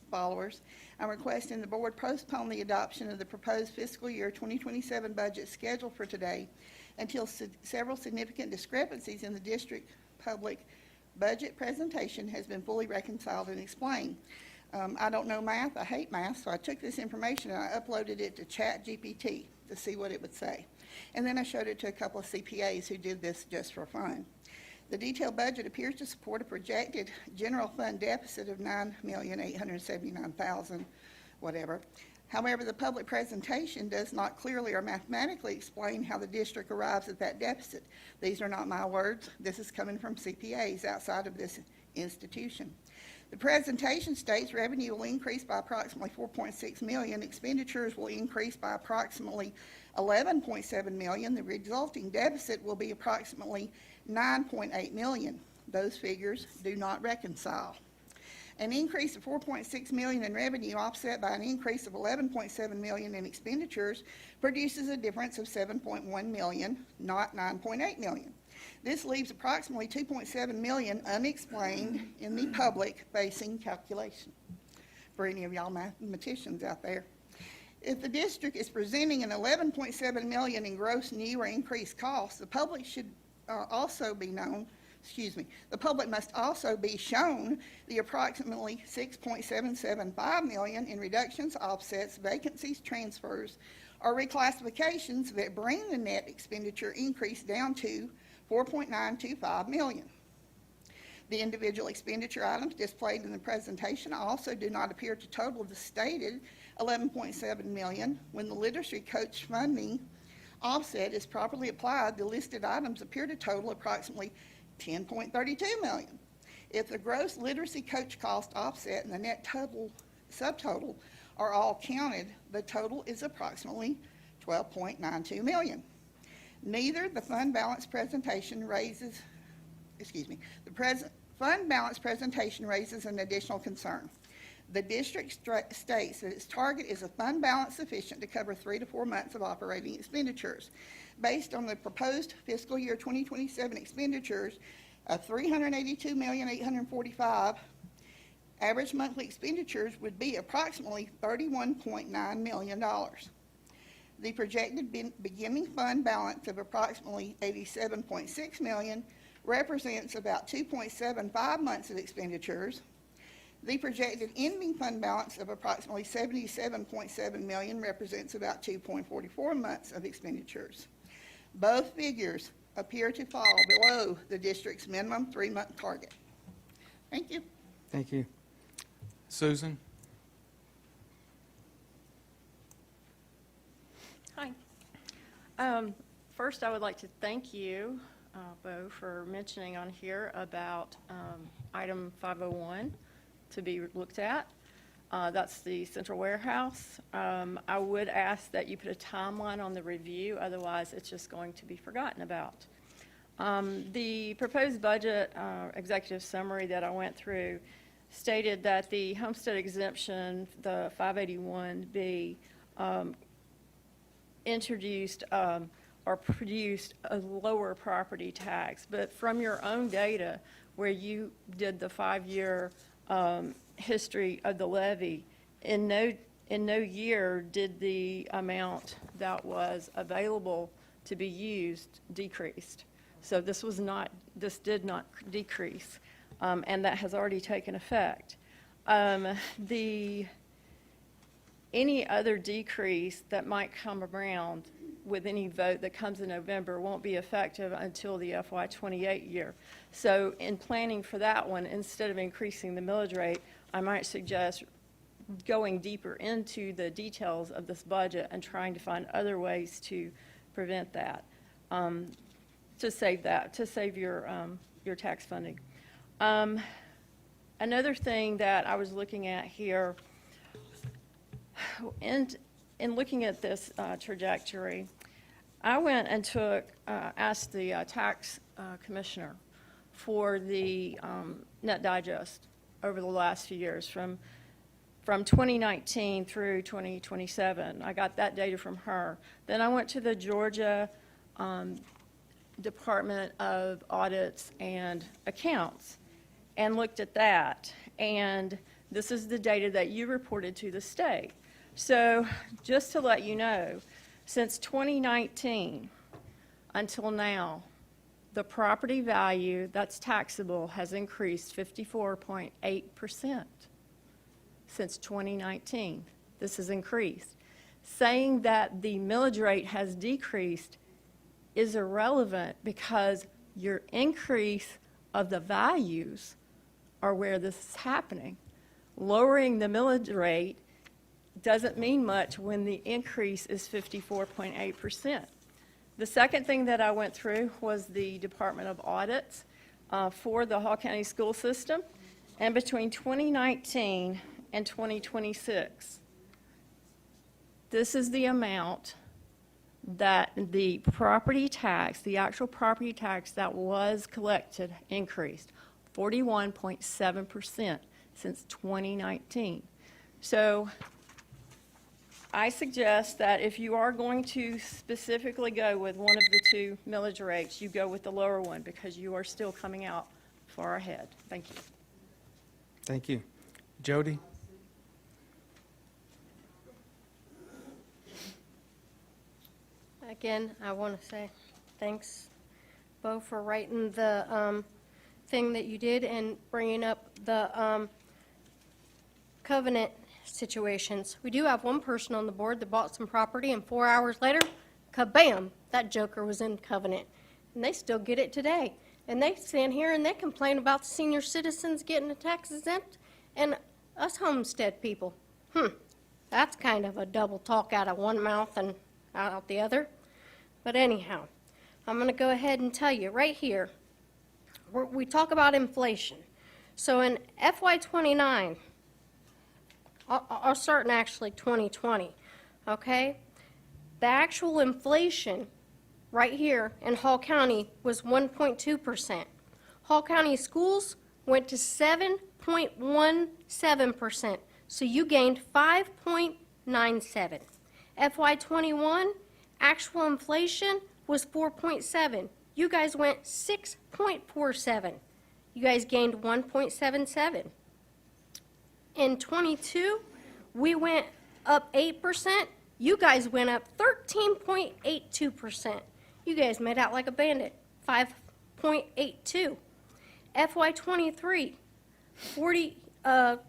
followers. I'm requesting the board postpone the adoption of the proposed fiscal year 2027 budget schedule for today until several significant discrepancies in the district public budget presentation has been fully reconciled and explained. I don't know math, I hate math, so I took this information and I uploaded it to ChatGPT to see what it would say. And then I showed it to a couple of CPAs who did this just for fun. The detailed budget appears to support a projected general fund deficit of $9,879,100 whatever. However, the public presentation does not clearly or mathematically explain how the district arrives at that deficit. These are not my words. This is coming from CPAs outside of this institution. The presentation states revenue will increase by approximately $4.6 million. Expenditures will increase by approximately $11.7 million. The resulting deficit will be approximately $9.8 million. Those figures do not reconcile. An increase of $4.6 million in revenue offset by an increase of $11.7 million in expenditures produces a difference of $7.1 million, not $9.8 million. This leaves approximately $2.7 million unexplained in the public-facing calculation for any of y'all mathematicians out there. If the district is presenting an $11.7 million in gross new or increased costs, the public should also be known the public must also be shown the approximately $6.775 million in reductions, offsets, vacancies, transfers, or reclassifications that bring the net expenditure increase down to $4.925 million. The individual expenditure items displayed in the presentation also do not appear to total the stated $11.7 million. When the literacy coach funding offset is properly applied, the listed items appear to total approximately $10.32 million. If the gross literacy coach cost offset and the net total subtotal are all counted, the total is approximately $12.92 million. Neither the fund balance presentation raises, fund balance presentation raises an additional concern. The district states that its target is a fund balance sufficient to cover 3 to 4 months of operating expenditures. Based on the proposed fiscal year 2027 expenditures of $382,845,000, average monthly expenditures would be approximately $31.9 million. The projected beginning fund balance of approximately $87.6 million represents about 2.75 months of expenditures. The projected ending fund balance of approximately $77.7 million represents about 2.44 months of expenditures. Both figures appear to fall below the district's minimum 3-month target. Thank you. Thank you. Susan? Hi. First, I would like to thank you, Bo, for mentioning on here about item 501 to be looked at. That's the central warehouse. I would ask that you put a timeline on the review, otherwise it's just going to be forgotten about. The proposed budget executive summary that I went through stated that the homestead exemption, the 581B, introduced or produced a lower property tax. But from your own data, where you did the 5-year history of the levy, in no year did the amount that was available to be used decreased. So this did not decrease, and that has already taken effect. Any other decrease that might come around with any vote that comes in November won't be effective until the FY28 year. So in planning for that one, instead of increasing the millage rate, I might suggest going deeper into the details of this budget and trying to find other ways to prevent that, to save your tax funding. Another thing that I was looking at here, in looking at this trajectory, I went and asked the tax commissioner for the net digest over the last few years, from 2019 through 2027. I got that data from her. Then I went to the Georgia Department of Audits and Accounts and looked at that. And this is the data that you reported to the state. So just to let you know, since 2019 until now, the property value that's taxable has increased 54.8% since 2019. This has increased. Saying that the millage rate has decreased is irrelevant because your increase of the values are where this is happening. Lowering the millage rate doesn't mean much when the increase is 54.8%. The second thing that I went through was the Department of Audits for the Hall County school system, and between 2019 and 2026, this is the amount that the property tax, the actual property tax that was collected, increased 41.7% since 2019. So I suggest that if you are going to specifically go with one of the two millage rates, you go with the lower one, because you are still coming out far ahead. Thank you. Thank you. Jody? Again, I want to say thanks, Bo, for writing the thing that you did and bringing up the covenant situations. We do have one person on the board that bought some property, and 4 hours later, kabam, that joker was in covenant. And they still get it today. And they stand here and they complain about the senior citizens getting a tax exempt and us homestead people. That's kind of a double talk out of one mouth and out the other. But anyhow, I'm going to go ahead and tell you right here, we talk about inflation. So in FY29, I'll start in actually 2020, okay? The actual inflation right here in Hall County was 1.2%. Hall County schools went to 7.17%, so you gained 5.97. FY21, actual inflation was 4.7. You guys went 6.47. You guys gained 1.77. In 22, we went up 8%. You guys went up 13.82%. You guys made out like a bandit, 5.82. FY23,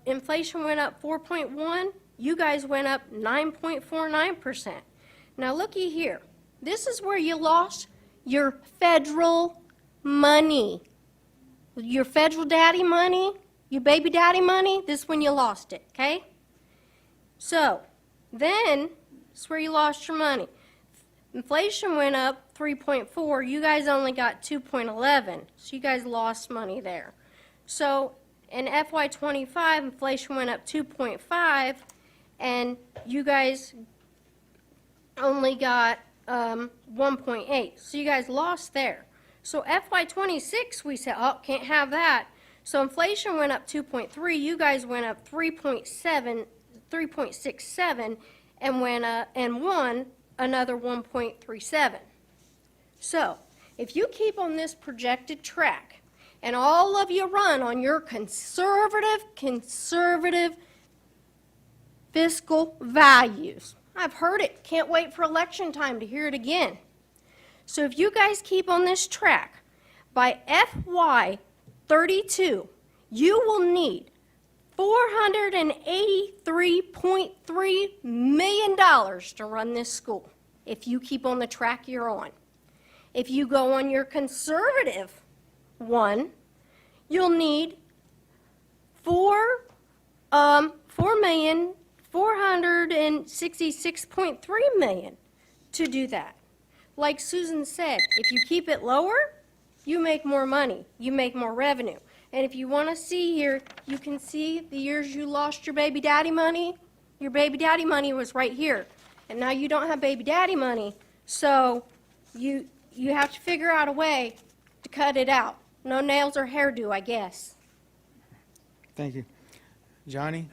inflation went up 4.1. You guys went up 9.49%. Now looky here. This is where you lost your federal money. Your federal daddy money, your baby daddy money, this is when you lost it, okay? So, then, this is where you lost your money. Inflation went up 3.4. You guys only got 2.11. So you guys lost money there. So, in FY25, inflation went up 2.5, and you guys only got 1.8. So you guys lost there. So FY26, we said, oh, can't have that. So inflation went up 2.3. You guys went up 3.67, and won another 1.37. So if you keep on this projected track, and all of you run on your conservative fiscal values. I've heard it. Can't wait for election time to hear it again. So if you guys keep on this track, by FY32, you will need $483.3 million to run this school if you keep on the track you're on. If you go on your conservative one, you'll need $4,466.3 million to do that. Like Susan said, if you keep it lower, you make more money, you make more revenue. And if you want to see here, you can see the years you lost your baby daddy money. Your baby daddy money was right here. And now you don't have baby daddy money, so you have to figure out a way to cut it out. No nails or hairdo, I guess. Thank you. Johnny?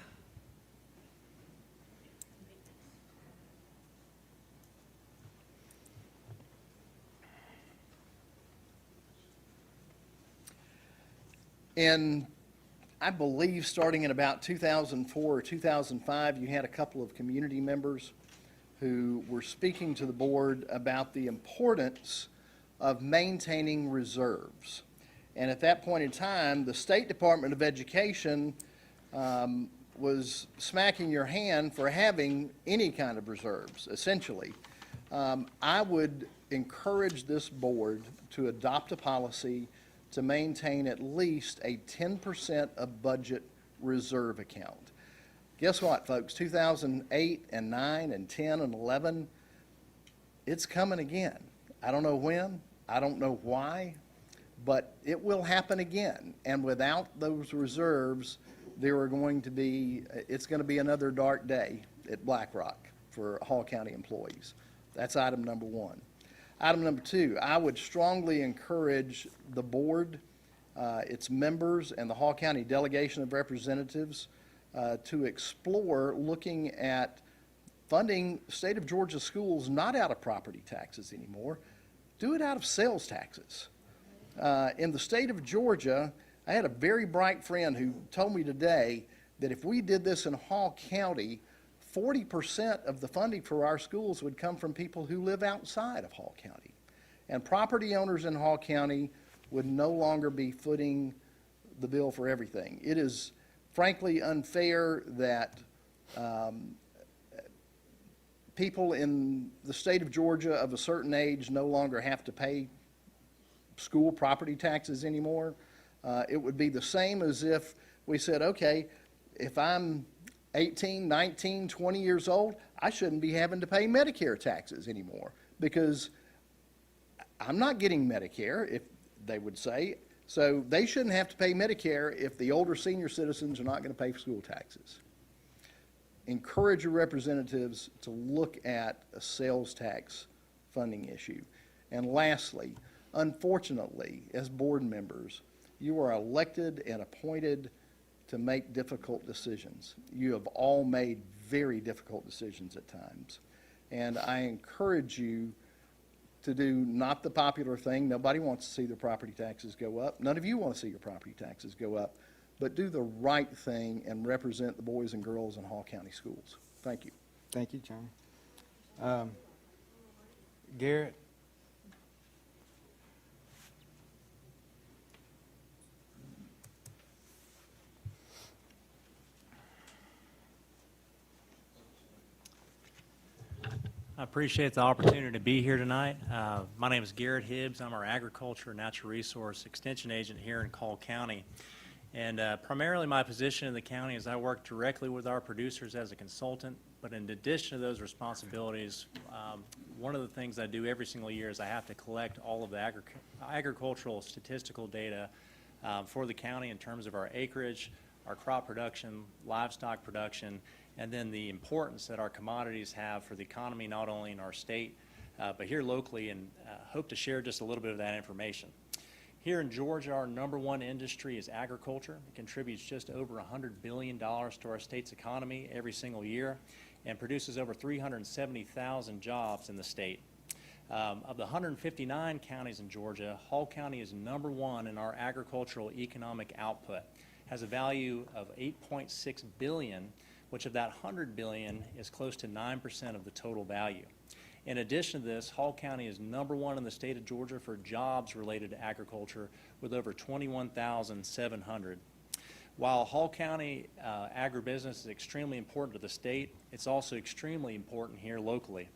And I believe starting in about 2004 or 2005, you had a couple of community members who were speaking to the board about the importance of maintaining reserves. And at that point in time, the State Department of Education was smacking your hand for having any kind of reserves, essentially. I would encourage this board to adopt a policy to maintain at least a 10% of budget reserve account. guess what, folks? 2008 and 9 and 10 and 11, it's coming again. I don't know when, I don't know why, but it will happen again. And without those reserves, it's going to be another dark day at Black Rock for Hall County employees. That's item number one. Item number two, I would strongly encourage the board, its members, and the Hall County delegation of representatives to explore looking at funding state of Georgia schools not out of property taxes anymore, do it out of sales taxes. In the state of Georgia, I had a very bright friend who told me today that if we did this in Hall County, 40% of the funding for our schools would come from people who live outside of Hall County. And property owners in Hall County would no longer be footing the bill for everything. It is frankly unfair that people in the state of Georgia of a certain age no longer have to pay school property taxes anymore. It would be the same as if we said, okay, if I'm 18, 19, 20 years old, I shouldn't be having to pay Medicare taxes anymore because I'm not getting Medicare, if they would say. So they shouldn't have to pay Medicare if the older senior citizens are not going to pay school taxes. Encourage your representatives to look at a sales tax funding issue. And lastly, unfortunately, as board members, you are elected and appointed to make difficult decisions. You have all made very difficult decisions at times. And I encourage you to do not the popular thing. Nobody wants to see their property taxes go up. None of you want to see your property taxes go up. But do the right thing and represent the boys and girls in Hall County schools. Thank you. Thank you, Johnny. Garrett? I appreciate the opportunity to be here tonight. My name is Garrett Hibbs. I'm our Agriculture and Natural Resource Extension Agent here in Cole County. And primarily my position in the county is I work directly with our producers as a consultant, but in addition to those responsibilities, one of the things I do every single year is I have to collect all of the agricultural statistical data for the county in terms of our acreage, our crop production, livestock production, and then the importance that our commodities have for the economy, not only in our state, but here locally, and hope to share just a little bit of that information. Here in Georgia, our number one industry is agriculture. It contributes just over $100 billion to our state's economy every single year and produces over 370,000 jobs in the state. Of the 159 counties in Georgia, Hall County is number one in our agricultural economic output, has a value of $8.6 billion, which of that $100 billion is close to 9% of the total value. In addition to this, Hall County is number one in the state of Georgia for jobs related to agriculture with over 21,700. While Hall County agribusiness is extremely important to the state, it's also extremely important here locally.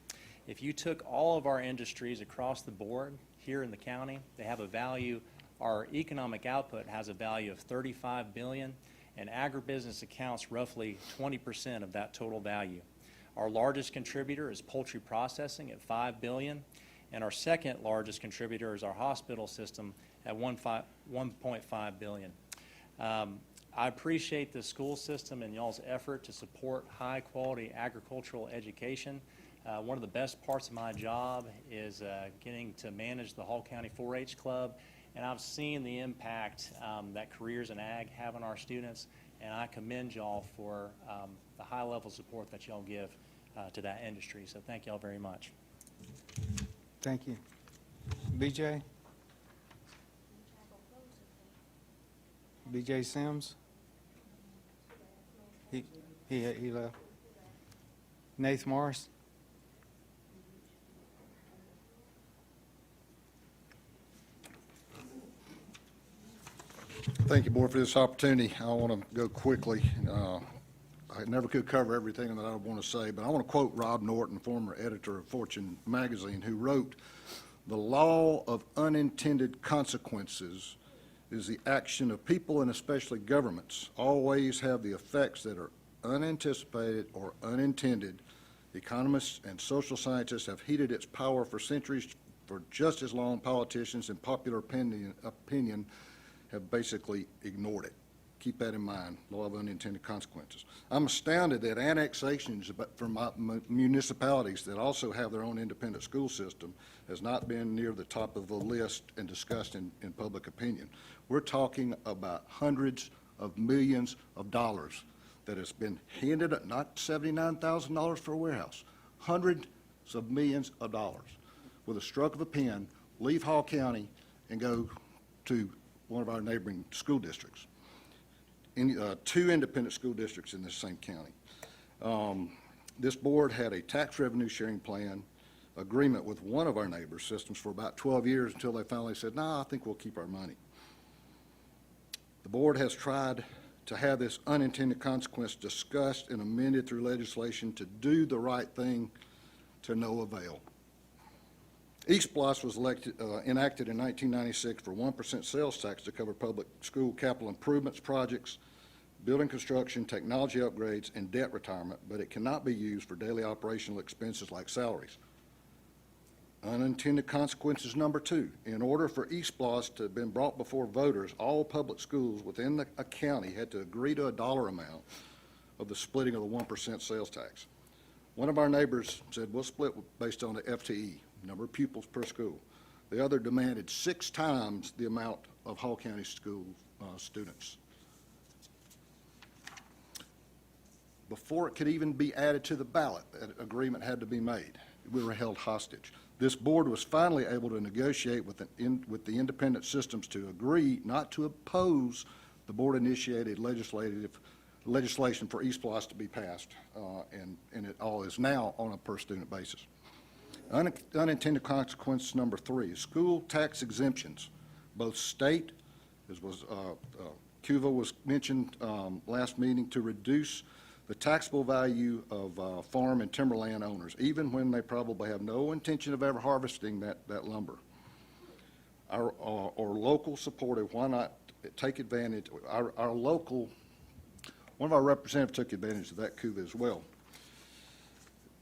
If you took all of our industries across the board here in the county, they have a value, our economic output has a value of $35 billion, and agribusiness accounts roughly 20% of that total value. Our largest contributor is poultry processing at $5 billion, and our second largest contributor is our hospital system at $1.5 billion. I appreciate the school system and y'all's effort to support high-quality agricultural education. One of the best parts of my job is getting to manage the Hall County 4-H Club, and I've seen the impact that careers in ag have on our students, and I commend y'all for the high level of support that y'all give to that industry. So thank y'all very much. Thank you. BJ? BJ Sims? He left. Nath Morris? Thank you, Board, for this opportunity. I want to go quickly. I never could cover everything that I want to say, but I want to quote Rob Norton, former editor of Fortune magazine, who wrote, "The law of unintended consequences is the action of people, and especially governments, always have the effects that are unanticipated or unintended, economists and social scientists have heeded its power for centuries. For just as long, politicians and popular opinion have basically ignored it. Keep that in mind, law of unintended consequences. I'm astounded that annexations from municipalities that also have their own independent school system has not been near the top of the list and discussed in public opinion. We're talking about hundreds of millions of dollars that has been handed, not $79,000 for a warehouse, hundreds of millions of dollars with a stroke of a pen, leave Hall County and go to one of our neighboring school districts. Two independent school districts in this same county. This board had a tax revenue sharing plan agreement with one of our neighbors' systems for about 12 years until they finally said, "Nah, I think we'll keep our money." The board has tried to have this unintended consequence discussed and amended through legislation to do the right thing to no avail. East Bloss was enacted in 1996 for 1% sales tax to cover public school capital improvements projects, building construction, technology upgrades, and debt retirement, but it cannot be used for daily operational expenses like salaries. Unintended consequences number 2. In order for East Bloss to have been brought before voters, all public schools within a county had to agree to a dollar amount of the splitting of the 1% sales tax. One of our neighbors said, "We'll split based on the FTE, number of pupils per school." The other demanded 6 times the amount of Hall County school students. Before it could even be added to the ballot, that agreement had to be made. We were held hostage. This board was finally able to negotiate with the independent systems to agree not to oppose the board-initiated legislation for East Bloss to be passed, and it all is now on a per-student basis. Unintended consequence number 3 is school tax exemptions. Both state, as was CUVA was mentioned last meeting, to reduce the taxable value of farm and timberland owners, even when they probably have no intention of ever harvesting that lumber. Or local supportive, why not take advantage? One of our representatives took advantage of that CUVA as well.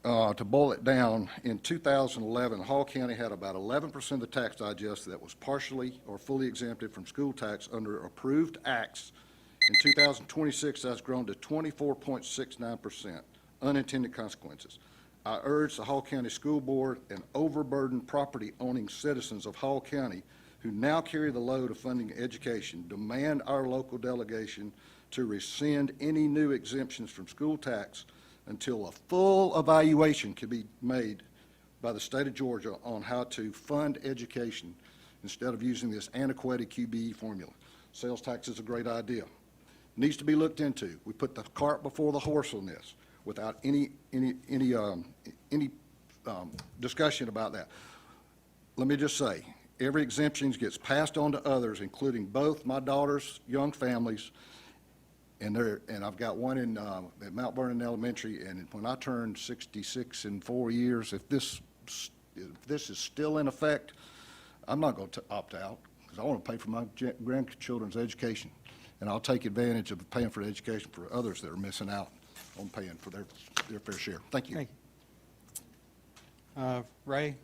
To boil it down, in 2011, Hall County had about 11% of the tax digest that was partially or fully exempted from school tax under approved acts. In 2026, that's grown to 24.69%. Unintended consequences. I urge the Hall County School Board and overburdened property-owning citizens of Hall County who now carry the load of funding education demand our local delegation to rescind any new exemptions from school tax until a full evaluation can be made by the state of Georgia on how to fund education instead of using this antiquated QBE formula. Sales tax is a great idea. Needs to be looked into. We put the cart before the horse on this without any discussion about that. Let me just say, every exemption gets passed on to others, including both my daughter's young families, and I've got one at Mount Vernon Elementary, and when I turn 66 in 4 years, if this is still in effect, I'm not going to opt out because I want to pay for my grandchildren's education. And I'll take advantage of paying for education for others that are missing out on paying for their fair share. Thank you. Thank you. Ray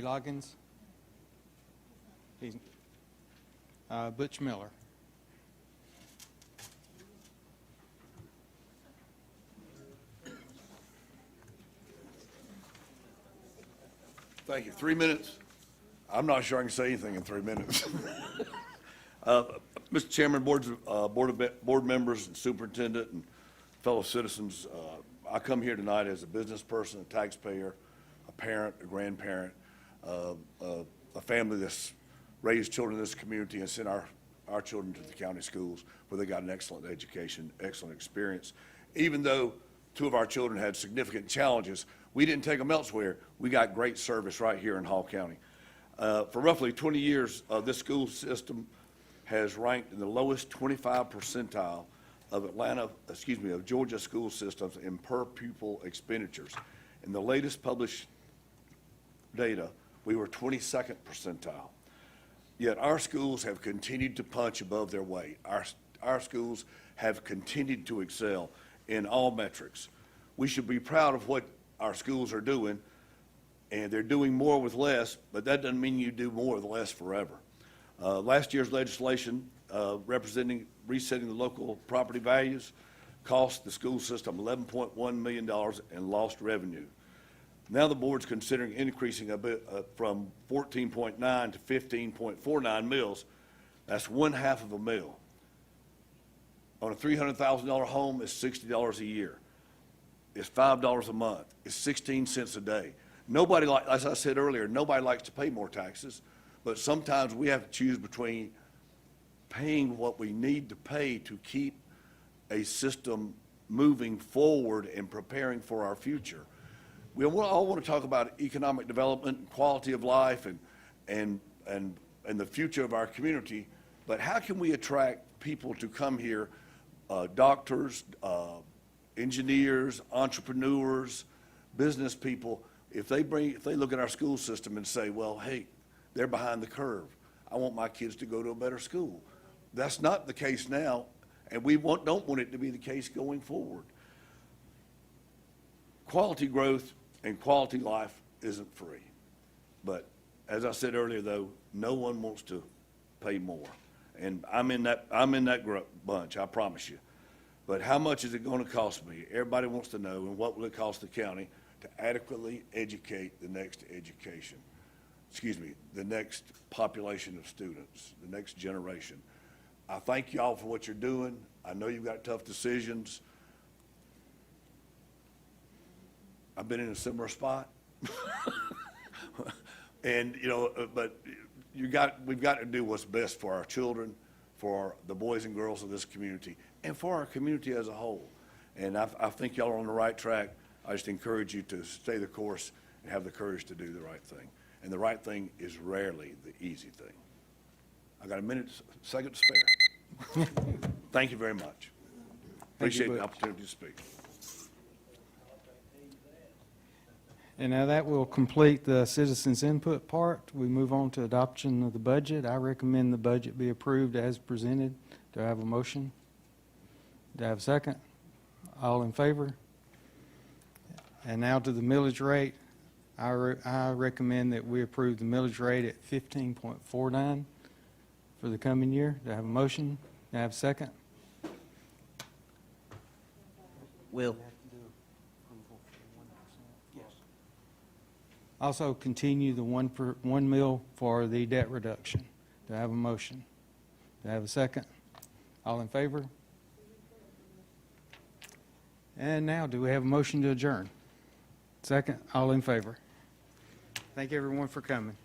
Loggins. Butch Miller. Thank you. 3 minutes? I'm not sure I can say anything in 3 minutes. Mr. Chairman, board members, and superintendent, and fellow citizens, I come here tonight as a business person, a taxpayer, a parent, a grandparent, a family that's raised children in this community and sent our children to the county schools where they got an excellent education, excellent experience. Even though 2 of our children had significant challenges, we didn't take them elsewhere. We got great service right here in Hall County. For roughly 20 years, this school system has ranked in the lowest 25 percentile of Georgia school systems in per pupil expenditures. In the latest published data, we were 22nd percentile. Yet our schools have continued to punch above their weight. Our schools have continued to excel in all metrics. We should be proud of what our schools are doing, and they're doing more with less, but that doesn't mean you do more with less forever. Last year's legislation resetting the local property values cost the school system $11.1 million in lost revenue. Now the board's considering increasing a bit from 14.9 to 15.49 mills. That's 1/2 of a mill. On a $300,000 home, it's $60 a year. It's $5 a month. It's 16 cents a day. Nobody, as I said earlier, nobody likes to pay more taxes, but sometimes we have to choose between paying what we need to pay to keep a system moving forward and preparing for our future. We all want to talk about economic development and quality of life and the future of our community, but how can we attract people to come here, doctors, engineers, entrepreneurs, business people, if they look at our school system and say, well, hey, they're behind the curve. I want my kids to go to a better school. That's not the case now, and we don't want it to be the case going forward. Quality growth and quality life isn't free. But as I said earlier, though, no one wants to pay more. And I'm in that bunch, I promise you. But how much is it going to cost me? Everybody wants to know, and what will it cost the county to adequately educate the next population of students, the next generation. I thank y'all for what you're doing. I know you've got tough decisions. I've been in a similar spot. And, but we've got to do what's best for our children, for the boys and girls of this community, and for our community as a whole. And I think y'all are on the right track. I just encourage you to stay the course and have the courage to do the right thing. And the right thing is rarely the easy thing. I got a second to spare. Thank you very much. Appreciate the opportunity to speak. And now that will complete the citizens' input part. We move on to adoption of the budget. I recommend the budget be approved as presented. Do I have a motion? Do I have a second? All in favor? And now to the millage rate. I recommend that we approve the millage rate at 15.49 for the coming year. Do I have a motion? Do I have a second? Will. Also continue the 1 mil for the debt reduction. Do I have a motion? Do I have a second? All in favor? And now, do we have a motion to adjourn? Second, all in favor? Thank everyone for coming.